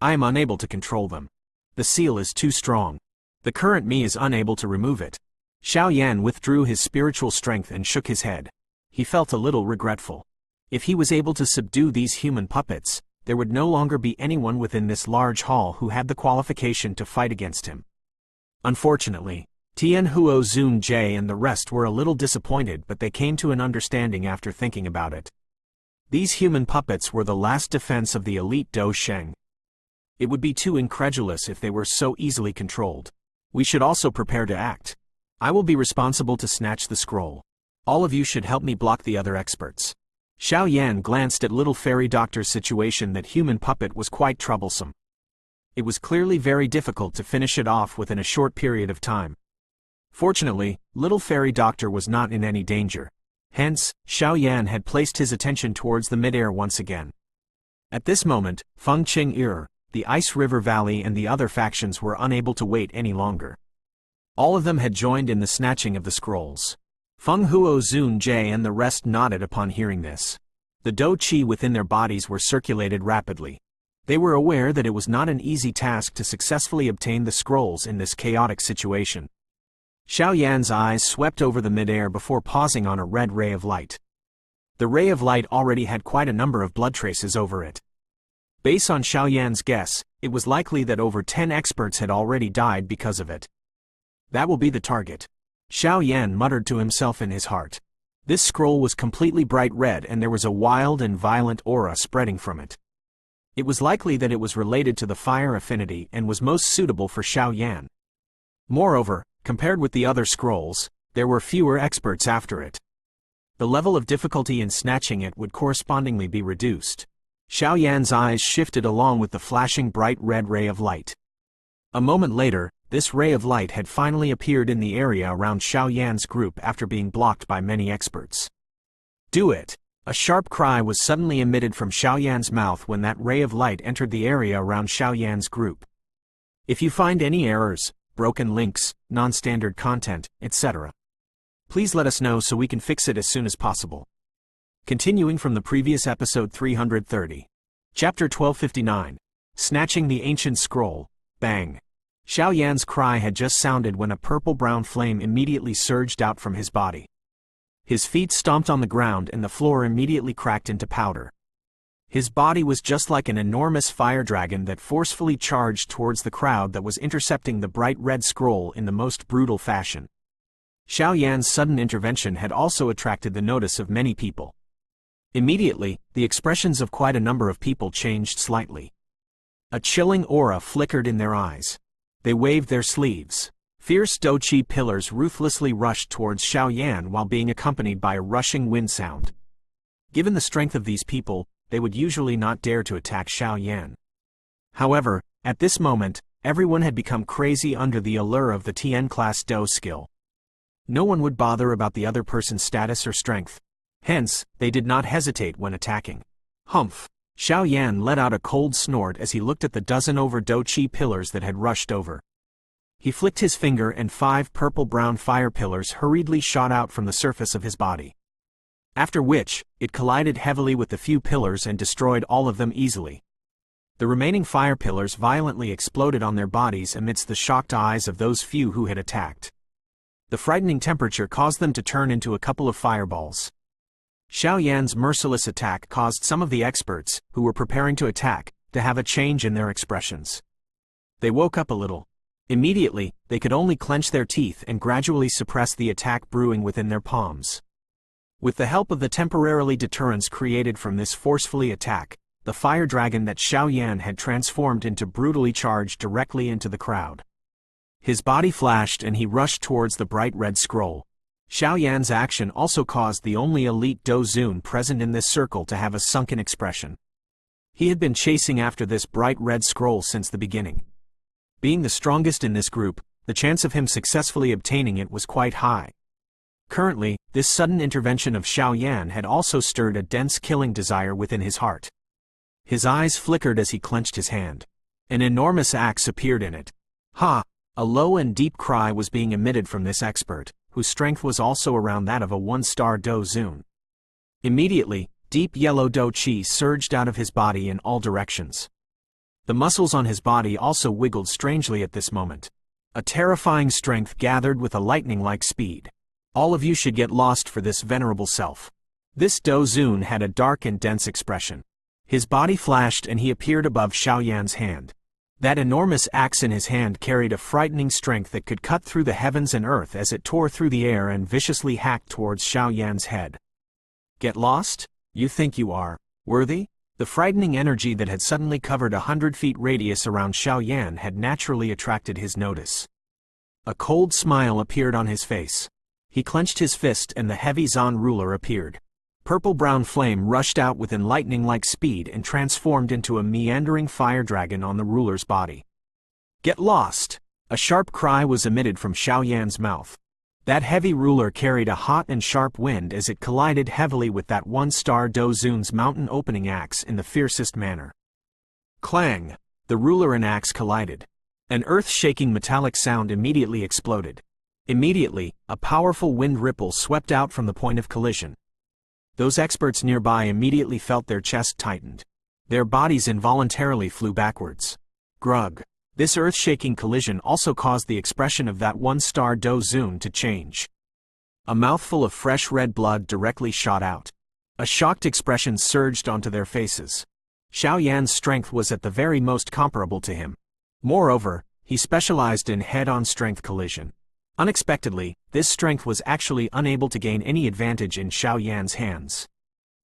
I am unable to control them. The seal is too strong. The current me is unable to remove it. Xiao Yan withdrew his spiritual strength and shook his head. He felt a little regretful. If he was able to subdue these human puppets, there would no longer be anyone within this large hall who had the qualification to fight against him. Unfortunately, Tian Huo Zun Jie and the rest were a little disappointed, but they came to an understanding after thinking about it. These human puppets were the last defense of the elite Do Sheng. It would be too incredulous if they were so easily controlled. We should also prepare to act. I will be responsible to snatch the scroll. All of you should help me block the other experts. Xiao Yan glanced at Little Fairy Doctor's situation. That human puppet was quite troublesome. It was clearly very difficult to finish it off within a short period of time. Fortunately, Little Fairy Doctor was not in any danger. Hence, Xiao Yan had placed his attention towards the midair once again. At this moment, Feng Qing, the Ice River Valley and the other factions were unable to wait any longer. All of them had joined in the snatching of the scrolls. Feng Huo Zun Jie and the rest nodded upon hearing this. The Do Chi within their bodies were circulated rapidly. They were aware that it was not an easy task to successfully obtain the scrolls in this chaotic situation. Xiao Yan's eyes swept over the midair before pausing on a red ray of light. The ray of light already had quite a number of blood traces over it. Based on Xiao Yan's guess, it was likely that over 10 experts had already died because of it. That will be the target. Xiao Yan muttered to himself in his heart. This scroll was completely bright red and there was a wild and violent aura spreading from it. It was likely that it was related to the fire affinity and was most suitable for Xiao Yan. Moreover, compared with the other scrolls, there were fewer experts after it. The level of difficulty in snatching it would correspondingly be reduced. Xiao Yan's eyes shifted along with the flashing bright red ray of light. A moment later, this ray of light had finally appeared in the area around Xiao Yan's group after being blocked by many experts. Do it! A sharp cry was suddenly emitted from Xiao Yan's mouth when that ray of light entered the area around Xiao Yan's group. If you find any errors, broken links, non-standard content, etc., please let us know so we can fix it as soon as possible. Continuing from the previous episode 330. Chapter 1259. Snatching the Ancient Scroll. Bang! Xiao Yan's cry had just sounded when a purple-brown flame immediately surged out from his body. His feet stomped on the ground and the floor immediately cracked into powder. His body was just like an enormous fire dragon that forcefully charged towards the crowd that was intercepting the bright red scroll in the most brutal fashion. Xiao Yan's sudden intervention had also attracted the notice of many people. Immediately, the expressions of quite a number of people changed slightly. A chilling aura flickered in their eyes. They waved their sleeves. Fierce Doqi pillars ruthlessly rushed towards Xiao Yan while being accompanied by a rushing wind sound. Given the strength of these people, they would usually not dare to attack Xiao Yan. However, at this moment, everyone had become crazy under the allure of the Tien-class Do skill. No one would bother about the other person's status or strength. Hence, they did not hesitate when attacking. Humph! Xiao Yan let out a cold snort as he looked at the dozen-over Doqi pillars that had rushed over. He flicked his finger and 5 purple-brown fire pillars hurriedly shot out from the surface of his body. After which, it collided heavily with the few pillars and destroyed all of them easily. The remaining fire pillars violently exploded on their bodies amidst the shocked eyes of those few who had attacked. The frightening temperature caused them to turn into a couple of fireballs. Xiao Yan's merciless attack caused some of the experts, who were preparing to attack, to have a change in their expressions. They woke up a little. Immediately, they could only clench their teeth and gradually suppress the attack brewing within their palms. With the help of the temporarily deterrence created from this forcefully attack, the fire dragon that Xiao Yan had transformed into brutally charged directly into the crowd. His body flashed and he rushed towards the bright red scroll. Xiao Yan's action also caused the only elite Do Zun present in this circle to have a sunken expression. He had been chasing after this bright red scroll since the beginning. Being the strongest in this group, the chance of him successfully obtaining it was quite high. Currently, this sudden intervention of Xiao Yan had also stirred a dense killing desire within his heart. His eyes flickered as he clenched his hand. An enormous axe appeared in it. Ha! A low and deep cry was being emitted from this expert, whose strength was also around that of a 1-star Do Zun. Immediately, deep yellow Do Qi surged out of his body in all directions. The muscles on his body also wiggled strangely at this moment. A terrifying strength gathered with a lightning-like speed. All of you should get lost for this venerable self. This Do Zun had a dark and dense expression. His body flashed and he appeared above Xiao Yan's hand. That enormous axe in his hand carried a frightening strength that could cut through the heavens and earth as it tore through the air and viciously hacked towards Xiao Yan's head. Get lost? You think you are worthy? The frightening energy that had suddenly covered 100 feet radius around Xiao Yan had naturally attracted his notice. A cold smile appeared on his face. He clenched his fist and the heavy Zan ruler appeared. Purple-brown flame rushed out with lightning-like speed and transformed into a meandering fire dragon on the ruler's body. Get lost! A sharp cry was emitted from Xiao Yan's mouth. That heavy ruler carried a hot and sharp wind as it collided heavily with that 1-star Do Zun's mountain opening axe in the fiercest manner. Clang! The ruler and axe collided. An earth-shaking metallic sound immediately exploded. Immediately, a powerful wind ripple swept out from the point of collision. Those experts nearby immediately felt their chest tightened. Their bodies involuntarily flew backwards. Grug! This earth-shaking collision also caused the expression of that 1-star Do Zun to change. A mouthful of fresh red blood directly shot out. A shocked expression surged onto their faces. Xiao Yan's strength was at the very most comparable to him. Moreover, he specialized in head-on strength collision. Unexpectedly, this strength was actually unable to gain any advantage in Xiao Yan's hands.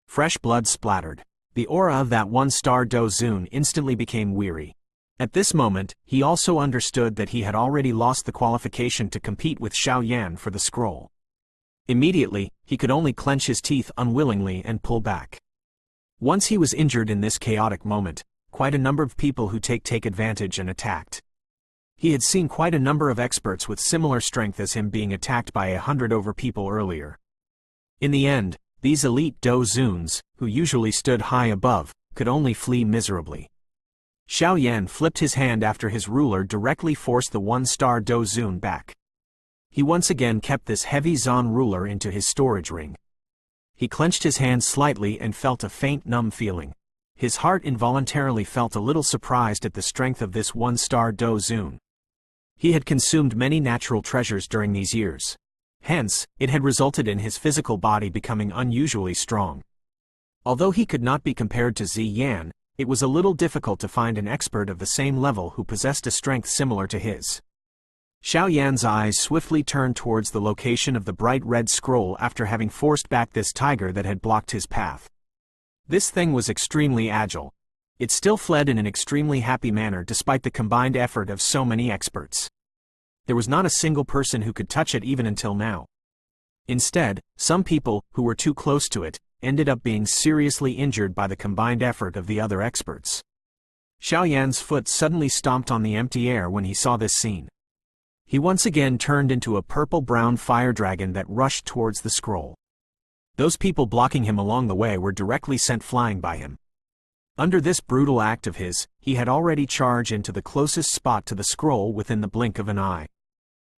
Fresh blood splattered. The aura of that 1-star Do Zun instantly became weary. At this moment, he also understood that he had already lost the qualification to compete with Xiao Yan for the scroll. Immediately, he could only clench his teeth unwillingly and pull back. Once he was injured in this chaotic moment, quite a number of people who take advantage and attacked. He had seen quite a number of experts with similar strength as him being attacked by 100 over people earlier. In the end, these elite Do Zuns, who usually stood high above, could only flee miserably. Xiao Yan flipped his hand after his ruler directly forced the one-star Do Zun back. He once again kept this heavy Zan ruler into his storage ring. He clenched his hand slightly and felt a faint numb feeling. His heart involuntarily felt a little surprised at the strength of this one-star Do Zun. He had consumed many natural treasures during these years. Hence, it had resulted in his physical body becoming unusually strong. Although he could not be compared to Zi Yan, it was a little difficult to find an expert of the same level who possessed a strength similar to his. Xiao Yan's eyes swiftly turned towards the location of the bright red scroll after having forced back this tiger that had blocked his path. This thing was extremely agile. It still fled in an extremely happy manner despite the combined effort of so many experts. There was not a single person who could touch it even until now. Instead, some people, who were too close to it, ended up being seriously injured by the combined effort of the other experts. Xiao Yan's foot suddenly stomped on the empty air when he saw this scene. He once again turned into a purple-brown fire dragon that rushed towards the scroll. Those people blocking him along the way were directly sent flying by him. Under this brutal act of his, he had already charged into the closest spot to the scroll within the blink of an eye.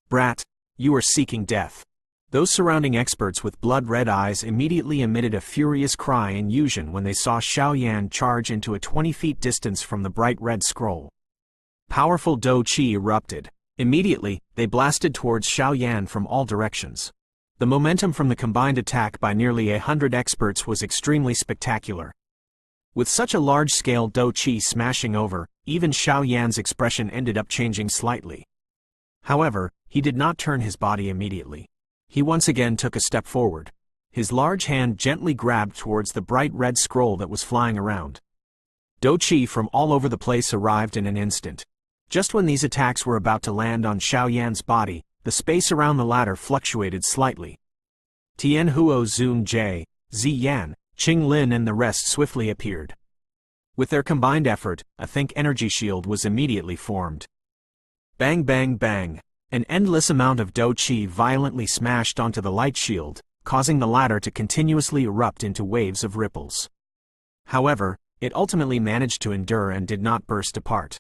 Brat, you are seeking death. Those surrounding experts with blood-red eyes immediately emitted a furious cry in Yuzhen when they saw Xiao Yan charge into a 20 feet distance from the bright red scroll. Powerful Do Qi erupted. Immediately, they blasted towards Xiao Yan from all directions. The momentum from the combined attack by nearly 100 experts was extremely spectacular. With such a large-scale Do Qi smashing over, even Xiao Yan's expression ended up changing slightly. However, he did not turn his body immediately. He once again took a step forward. His large hand gently grabbed towards the bright red scroll that was flying around. Do Qi from all over the place arrived in an instant. Just when these attacks were about to land on Xiao Yan's body, the space around the ladder fluctuated slightly. Tian Huo Zun Jie, Zi Yan, Qing Lin and the rest swiftly appeared. With their combined effort, a think energy shield was immediately formed. Bang bang bang! An endless amount of Do Qi violently smashed onto the light shield, causing the latter to continuously erupt into waves of ripples. However, it ultimately managed to endure and did not burst apart.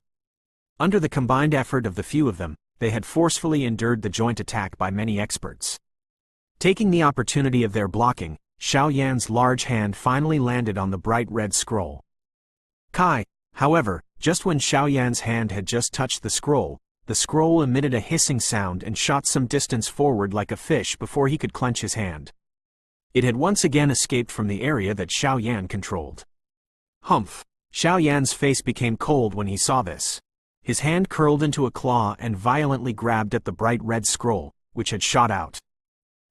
Under the combined effort of the few of them, they had forcefully endured the joint attack by many experts. Taking the opportunity of their blocking, Xiao Yan's large hand finally landed on the bright red scroll. However, just when Xiao Yan's hand had just touched the scroll emitted a hissing sound and shot some distance forward like a fish before he could clench his hand. It had once again escaped from the area that Xiao Yan controlled. Humph! Xiao Yan's face became cold when he saw this. His hand curled into a claw and violently grabbed at the bright red scroll, which had shot out.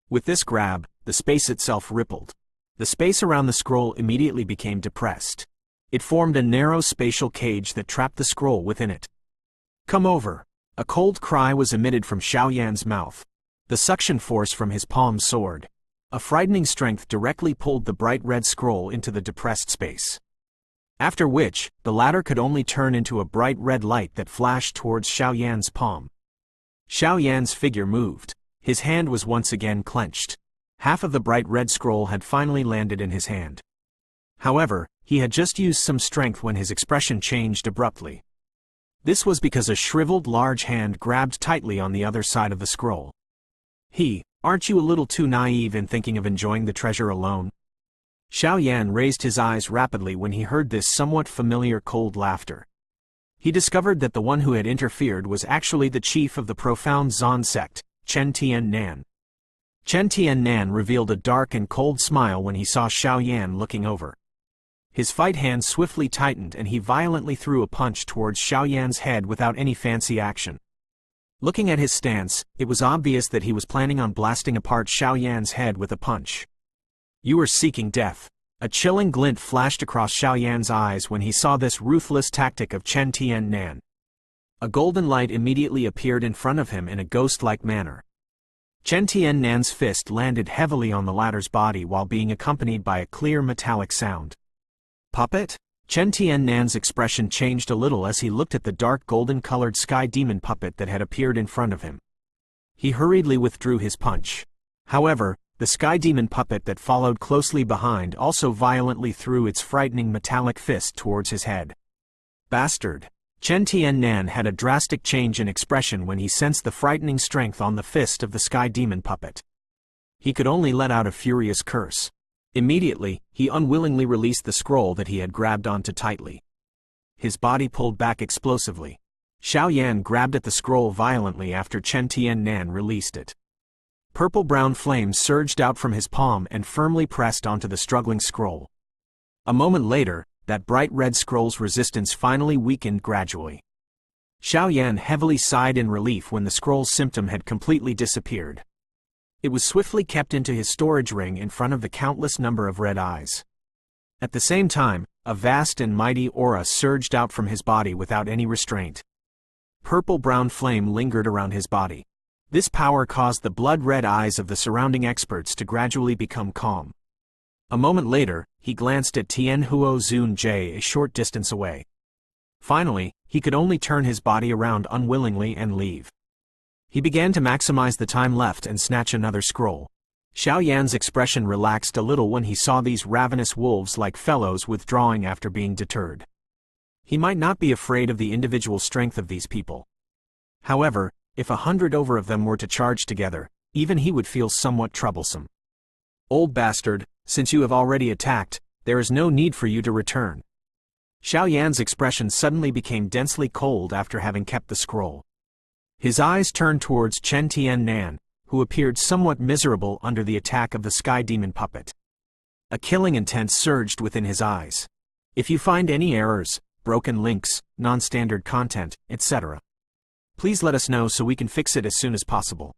With this grab, the space itself rippled. The space around the scroll immediately became depressed. It formed a narrow spatial cage that trapped the scroll within it. Come over! A cold cry was emitted from Xiao Yan's mouth. The suction force from his palm soared. A frightening strength directly pulled the bright red scroll into the depressed space. After which, the latter could only turn into a bright red light that flashed towards Xiao Yan's palm. Xiao Yan's figure moved. His hand was once again clenched. Half of the bright red scroll had finally landed in his hand. However, he had just used some strength when his expression changed abruptly. This was because a shriveled large hand grabbed tightly on the other side of the scroll. Aren't you a little too naive in thinking of enjoying the treasure alone? Xiao Yan raised his eyes rapidly when he heard this somewhat familiar cold laughter. He discovered that the one who had interfered was actually the chief of the profound Zan sect, Chen Tian-nan. Chen Tian-nan revealed a dark and cold smile when he saw Xiao Yan looking over. His fight hand swiftly tightened and he violently threw a punch towards Xiao Yan's head without any fancy action. Looking at his stance, it was obvious that he was planning on blasting apart Xiao Yan's head with a punch. You are seeking death. A chilling glint flashed across Xiao Yan's eyes when he saw this ruthless tactic of Chen Tian-nan. A golden light immediately appeared in front of him in a ghost-like manner. Chen Tian-nan's fist landed heavily on the latter's body while being accompanied by a clear metallic sound. Puppet? Chen Tiannan's expression changed a little as he looked at the dark golden-colored sky demon puppet that had appeared in front of him. He hurriedly withdrew his punch. However, the sky demon puppet that followed closely behind also violently threw its frightening metallic fist towards his head. Bastard! Chen Tiannan had a drastic change in expression when he sensed the frightening strength on the fist of the sky demon puppet. He could only let out a furious curse. Immediately, he unwillingly released the scroll that he had grabbed onto tightly. His body pulled back explosively. Xiao Yan grabbed at the scroll violently after Chen Tiannan released it. Purple-brown flames surged out from his palm and firmly pressed onto the struggling scroll. A moment later, that bright red scroll's resistance finally weakened gradually. Xiao Yan heavily sighed in relief when the scroll's symptom had completely disappeared. It was swiftly kept into his storage ring in front of the countless number of red eyes. At the same time, a vast and mighty aura surged out from his body without any restraint. Purple-brown flame lingered around his body. This power caused the blood-red eyes of the surrounding experts to gradually become calm. A moment later, he glanced at Tianhuo Zunjie a short distance away. Finally, he could only turn his body around unwillingly and leave. He began to maximize the time left and snatch another scroll. Xiao Yan's expression relaxed a little when he saw these ravenous wolves-like fellows withdrawing after being deterred. He might not be afraid of the individual strength of these people. However, if 100 over of them were to charge together, even he would feel somewhat troublesome. Old bastard, since you have already attacked, there is no need for you to return. Xiao Yan's expression suddenly became densely cold after having kept the scroll. His eyes turned towards Chen Tiannan, who appeared somewhat miserable under the attack of the sky demon puppet. A killing intent surged within his eyes. If you find any errors, broken links, non-standard content, etc., please let us know so we can fix it as soon as possible.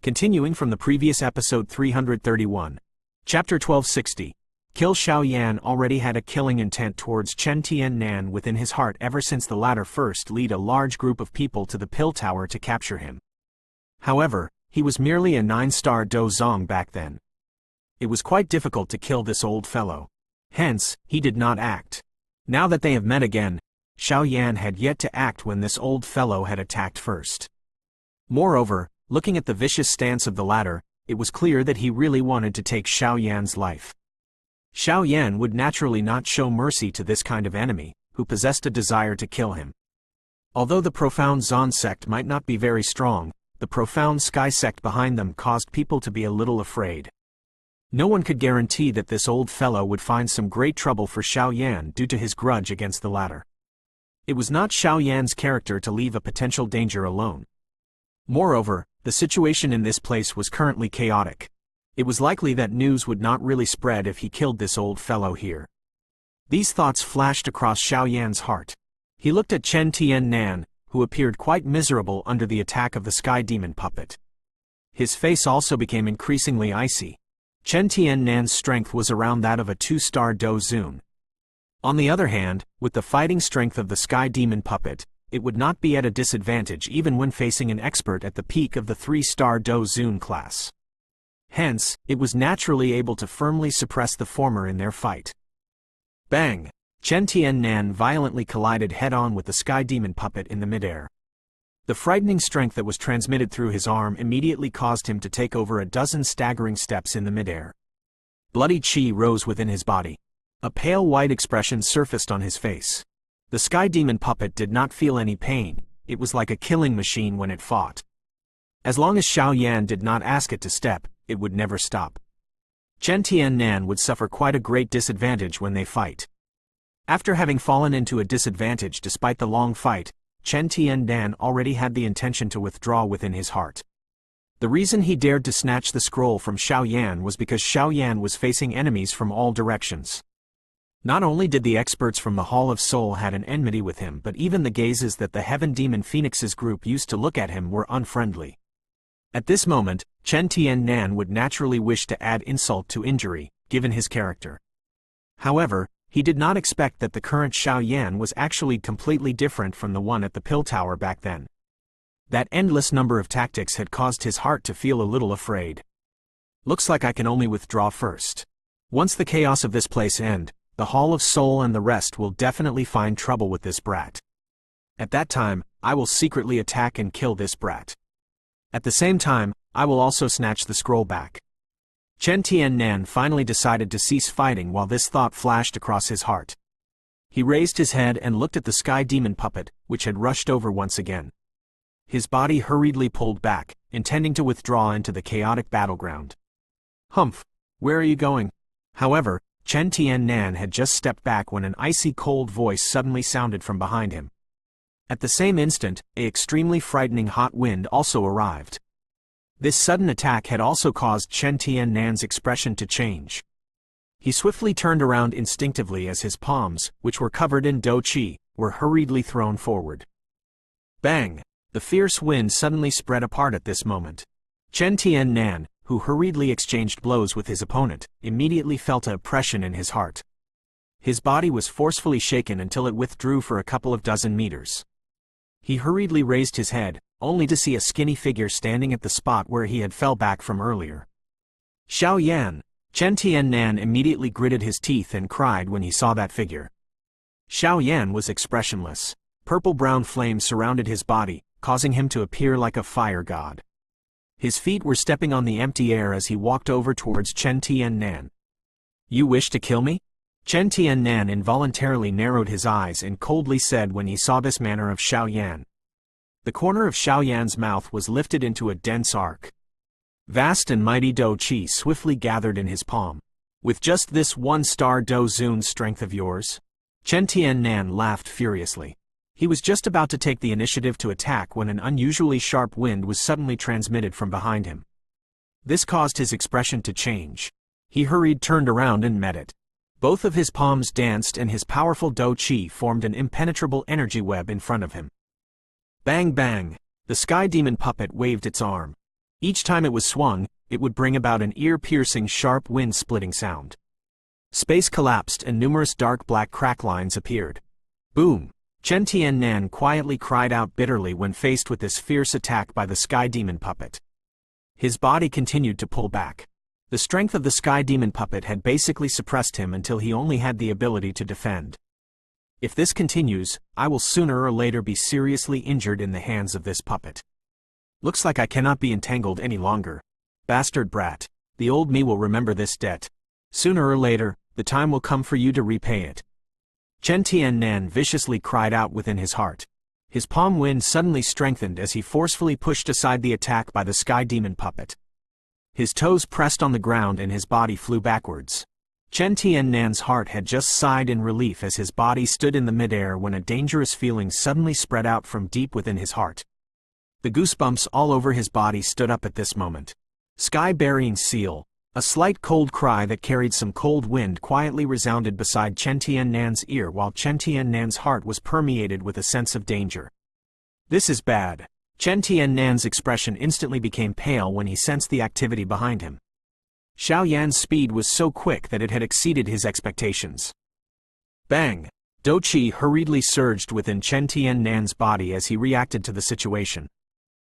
Continuing from the previous episode 331. Chapter 1260. Kill Xiao Yan already had a killing intent towards Chen Tiannan within his heart ever since the latter first led a large group of people to the pill tower to capture him. However, he was merely a 9-star dozong back then. It was quite difficult to kill this old fellow. Hence, he did not act. Now that they have met again, Xiao Yan had yet to act when this old fellow had attacked first. Moreover, looking at the vicious stance of the latter, it was clear that he really wanted to take Xiao Yan's life. Xiao Yan would naturally not show mercy to this kind of enemy, who possessed a desire to kill him. Although the profound Zon sect might not be very strong, the profound Sky sect behind them caused people to be a little afraid. No one could guarantee that this old fellow would find some great trouble for Xiao Yan due to his grudge against the latter. It was not Xiao Yan's character to leave a potential danger alone. Moreover, the situation in this place was currently chaotic. It was likely that news would not really spread if he killed this old fellow here. These thoughts flashed across Xiao Yan's heart. He looked at Chen Tiannan, who appeared quite miserable under the attack of the sky demon puppet. His face also became increasingly icy. Chen Tiannan's strength was around that of a 2-star dozun. On the other hand, with the fighting strength of the sky demon puppet, it would not be at a disadvantage even when facing an expert at the peak of the 3-star dozun class. Hence, it was naturally able to firmly suppress the former in their fight. Bang! Chen Tiannan violently collided head-on with the sky demon puppet in the midair. The frightening strength that was transmitted through his arm immediately caused him to take over a dozen staggering steps in the midair. Bloody chi rose within his body. A pale white expression surfaced on his face. The sky demon puppet did not feel any pain. It was like a killing machine when it fought. As long as Xiao Yan did not ask it to step, it would never stop. Chen Tiannan would suffer quite a great disadvantage when they fight. After having fallen into a disadvantage despite the long fight, Chen Tiannan already had the intention to withdraw within his heart. The reason he dared to snatch the scroll from Xiao Yan was because Xiao Yan was facing enemies from all directions. Not only did the experts from the Hall of Soul had an enmity with him, but even the gazes that the Heaven Demon Phoenix's group used to look at him were unfriendly. At this moment, Chen Tiannan would naturally wish to add insult to injury, given his character. However, he did not expect that the current Xiao Yan was actually completely different from the one at the pill tower back then. That endless number of tactics had caused his heart to feel a little afraid. Looks like I can only withdraw first. Once the chaos of this place end, the Hall of Soul and the rest will definitely find trouble with this brat. At that time, I will secretly attack and kill this brat. At the same time, I will also snatch the scroll back. Chen Tian-nan finally decided to cease fighting while this thought flashed across his heart. He raised his head and looked at the sky demon puppet, which had rushed over once again. His body hurriedly pulled back, intending to withdraw into the chaotic battleground. Humph! Where are you going? However, Chen Tian-nan had just stepped back when an icy cold voice suddenly sounded from behind him. At the same instant, an extremely frightening hot wind also arrived. This sudden attack had also caused Chen Tian-nan's expression to change. He swiftly turned around instinctively as his palms, which were covered in dou qi, were hurriedly thrown forward. Bang! The fierce wind suddenly spread apart at this moment. Chen Tian-nan, who hurriedly exchanged blows with his opponent, immediately felt a oppression in his heart. His body was forcefully shaken until it withdrew for a couple of dozen meters. He hurriedly raised his head, only to see a skinny figure standing at the spot where he had fell back from earlier. Xiao Yan! Chen Tian-nan immediately gritted his teeth and cried when he saw that figure. Xiao Yan was expressionless. Purple-brown flames surrounded his body, causing him to appear like a fire god. His feet were stepping on the empty air as he walked over towards Chen Tian-nan. You wish to kill me? Chen Tian-nan involuntarily narrowed his eyes and coldly said when he saw this manner of Xiao Yan. The corner of Xiao Yan's mouth was lifted into a dense arc. Vast and mighty dou qi swiftly gathered in his palm. With just this one-star dou zun strength of yours? Chen Tian-nan laughed furiously. He was just about to take the initiative to attack when an unusually sharp wind was suddenly transmitted from behind him. This caused his expression to change. He turned around and met it. Both of his palms danced and his powerful dou qi formed an impenetrable energy web in front of him. Bang bang! The sky demon puppet waved its arm. Each time it was swung, it would bring about an ear-piercing sharp wind-splitting sound. Space collapsed and numerous dark black crack lines appeared. Boom! Chen Tian-nan quietly cried out bitterly when faced with this fierce attack by the sky demon puppet. His body continued to pull back. The strength of the sky demon puppet had basically suppressed him until he only had the ability to defend. If this continues, I will sooner or later be seriously injured in the hands of this puppet. Looks like I cannot be entangled any longer. Bastard brat. The old me will remember this debt. Sooner or later, the time will come for you to repay it. Chen Tian-nan viciously cried out within his heart. His palm wind suddenly strengthened as he forcefully pushed aside the attack by the sky demon puppet. His toes pressed on the ground and his body flew backwards. Chen Tian-nan's heart had just sighed in relief as his body stood in the midair when a dangerous feeling suddenly spread out from deep within his heart. The goosebumps all over his body stood up at this moment. Sky-burying seal. A slight cold cry that carried some cold wind quietly resounded beside Chen Tian-nan's ear while Chen Tian-nan's heart was permeated with a sense of danger. This is bad. Chen Tian-nan's expression instantly became pale when he sensed the activity behind him. Xiao Yan's speed was so quick that it had exceeded his expectations. Bang! Dou qi hurriedly surged within Chen Tian-nan's body as he reacted to the situation.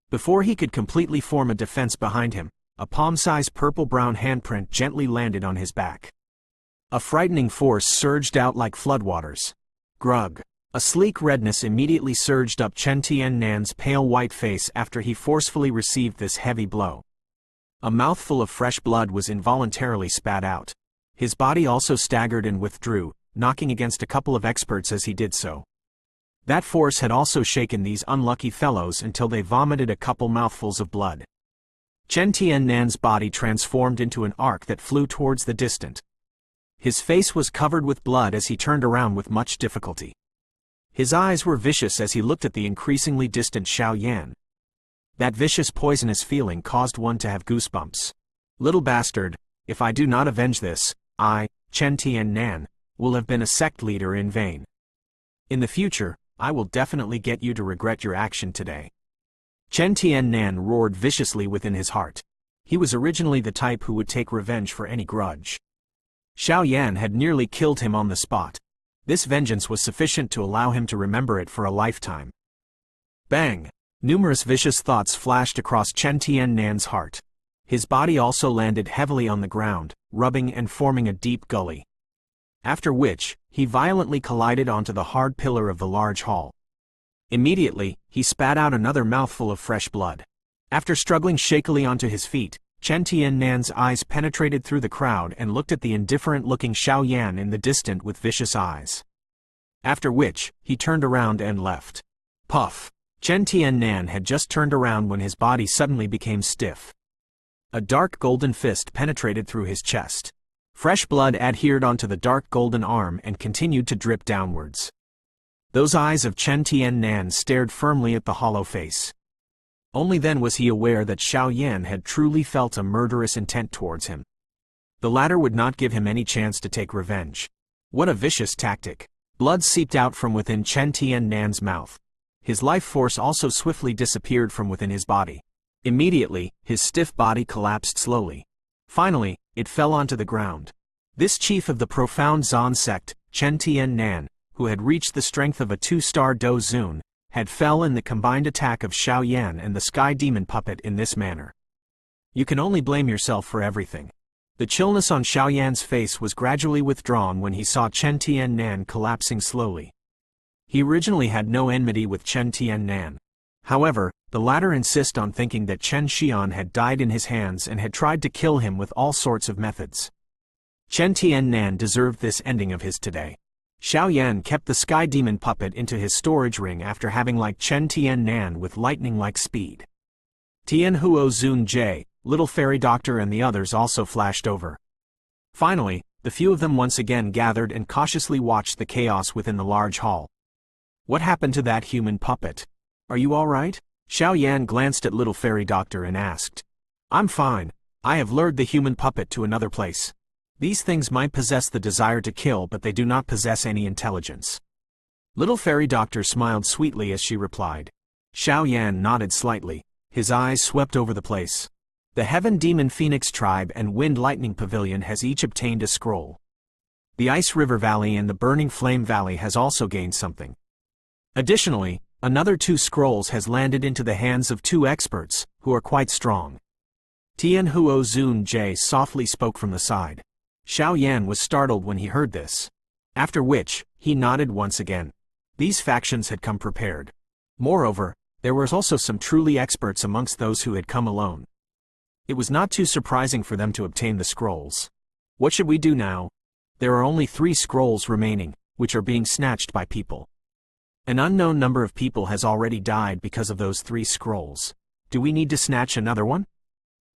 Before he could completely form a defense behind him, a palm-sized purple-brown handprint gently landed on his back. A frightening force surged out like floodwaters. Grug! A sleek redness immediately surged up Chen Tian-nan's pale white face after he forcefully received this heavy blow. A mouthful of fresh blood was involuntarily spat out. His body also staggered and withdrew, knocking against a couple of experts as he did so. That force had also shaken these unlucky fellows until they vomited a couple mouthfuls of blood. Chen Tian-nan's body transformed into an arc that flew towards the distant. His face was covered with blood as he turned around with much difficulty. His eyes were vicious as he looked at the increasingly distant Xiao Yan. That vicious poisonous feeling caused one to have goosebumps. Little bastard, if I do not avenge this, I, Chen Tian-nan, will have been a sect leader in vain. In the future, I will definitely get you to regret your action today. Chen Tian-nan roared viciously within his heart. He was originally the type who would take revenge for any grudge. Xiao Yan had nearly killed him on the spot. This vengeance was sufficient to allow him to remember it for a lifetime. Bang! Numerous vicious thoughts flashed across Chen Tian-nan's heart. His body also landed heavily on the ground, rubbing and forming a deep gully. after which, he violently collided onto the hard pillar of the large hall. Immediately, he spat out another mouthful of fresh blood. After struggling shakily onto his feet, Chen Tiannan's eyes penetrated through the crowd and looked at the indifferent-looking Xiao Yan in the distance with vicious eyes. After which, he turned around and left. Puff! Chen Tiannan had just turned around when his body suddenly became stiff. A dark golden fist penetrated through his chest. Fresh blood adhered onto the dark golden arm and continued to drip downwards. Those eyes of Chen Tiannan stared firmly at the hollow face. Only then was he aware that Xiao Yan had truly felt a murderous intent towards him. The latter would not give him any chance to take revenge. What a vicious tactic! Blood seeped out from within Chen Tiannan's mouth. His life force also swiftly disappeared from within his body. Immediately, his stiff body collapsed slowly. Finally, it fell onto the ground. This chief of the profound Zan sect, Chen Tiannan, who had reached the strength of a 2-star Do Zun, had fell in the combined attack of Xiao Yan and the Sky Demon puppet in this manner. You can only blame yourself for everything. The chillness on Xiao Yan's face was gradually withdrawn when he saw Chen Tiannan collapsing slowly. He originally had no enmity with Chen Tiannan. However, the latter insisted on thinking that Chen Xian had died in his hands and had tried to kill him with all sorts of methods. Chen Tiannan deserved this ending of his today. Xiao Yan kept the Sky Demon puppet into his storage ring after having liked Chen Tiannan with lightning-like speed. Tianhuo Zun J, Little Fairy Doctor and the others also flashed over. Finally, the few of them once again gathered and cautiously watched the chaos within the large hall. What happened to that human puppet? Are you all right? Xiao Yan glanced at Little Fairy Doctor and asked. I'm fine. I have lured the human puppet to another place. These things might possess the desire to kill, but they do not possess any intelligence. Little Fairy Doctor smiled sweetly as she replied. Xiao Yan nodded slightly. His eyes swept over the place. The Heaven Demon Phoenix Tribe and Wind Lightning Pavilion has each obtained a scroll. The Ice River Valley and the Burning Flame Valley has also gained something. Additionally, another 2 scrolls has landed into the hands of 2 experts, who are quite strong. Tianhuo Zun J softly spoke from the side. Xiao Yan was startled when he heard this. After which, he nodded once again. These factions had come prepared. Moreover, there was also some truly experts amongst those who had come alone. It was not too surprising for them to obtain the scrolls. What should we do now? There are only 3 scrolls remaining, which are being snatched by people. An unknown number of people has already died because of those 3 scrolls. Do we need to snatch another one?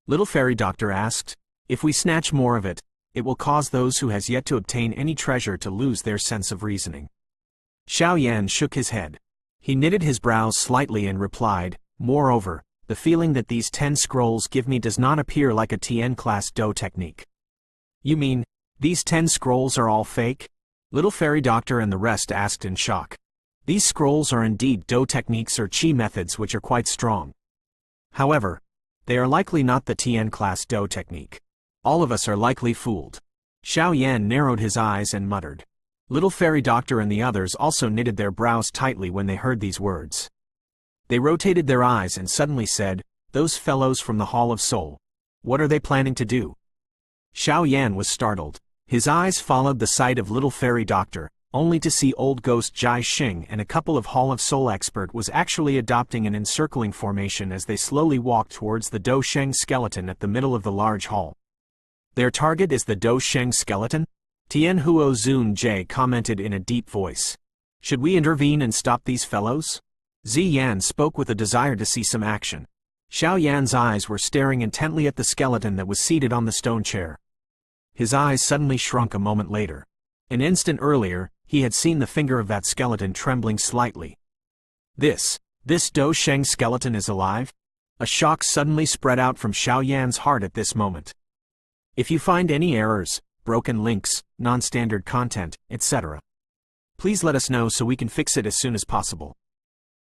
Little Fairy Doctor asked. If we snatch more of it, it will cause those who has yet to obtain any treasure to lose their sense of reasoning. Xiao Yan shook his head. He knitted his brows slightly and replied, moreover, the feeling that these 10 scrolls give me does not appear like a TN-class Do technique. You mean, these 10 scrolls are all fake? Little Fairy Doctor and the rest asked in shock. These scrolls are indeed Do techniques or Qi methods which are quite strong. However, they are likely not the TN-class Do technique. All of us are likely fooled. Xiao Yan narrowed his eyes and muttered. Little Fairy Doctor and the others also knitted their brows tightly when they heard these words. They rotated their eyes and suddenly said, those fellows from the Hall of Soul. What are they planning to do? Xiao Yan was startled. His eyes followed the sight of Little Fairy Doctor, only to see old ghost Jai Xing and a couple of Hall of Soul expert was actually adopting an encircling formation as they slowly walked towards the Do Sheng skeleton at the middle of the large hall. Their target is the Do Sheng skeleton? Tianhuo Zun J commented in a deep voice. Should we intervene and stop these fellows? Zi Yan spoke with a desire to see some action. Xiao Yan's eyes were staring intently at the skeleton that was seated on the stone chair. His eyes suddenly shrunk a moment later. An instant earlier, he had seen the finger of that skeleton trembling slightly. This Do Sheng skeleton is alive? A shock suddenly spread out from Xiao Yan's heart at this moment. If you find any errors, broken links, non-standard content, etc., please let us know so we can fix it as soon as possible.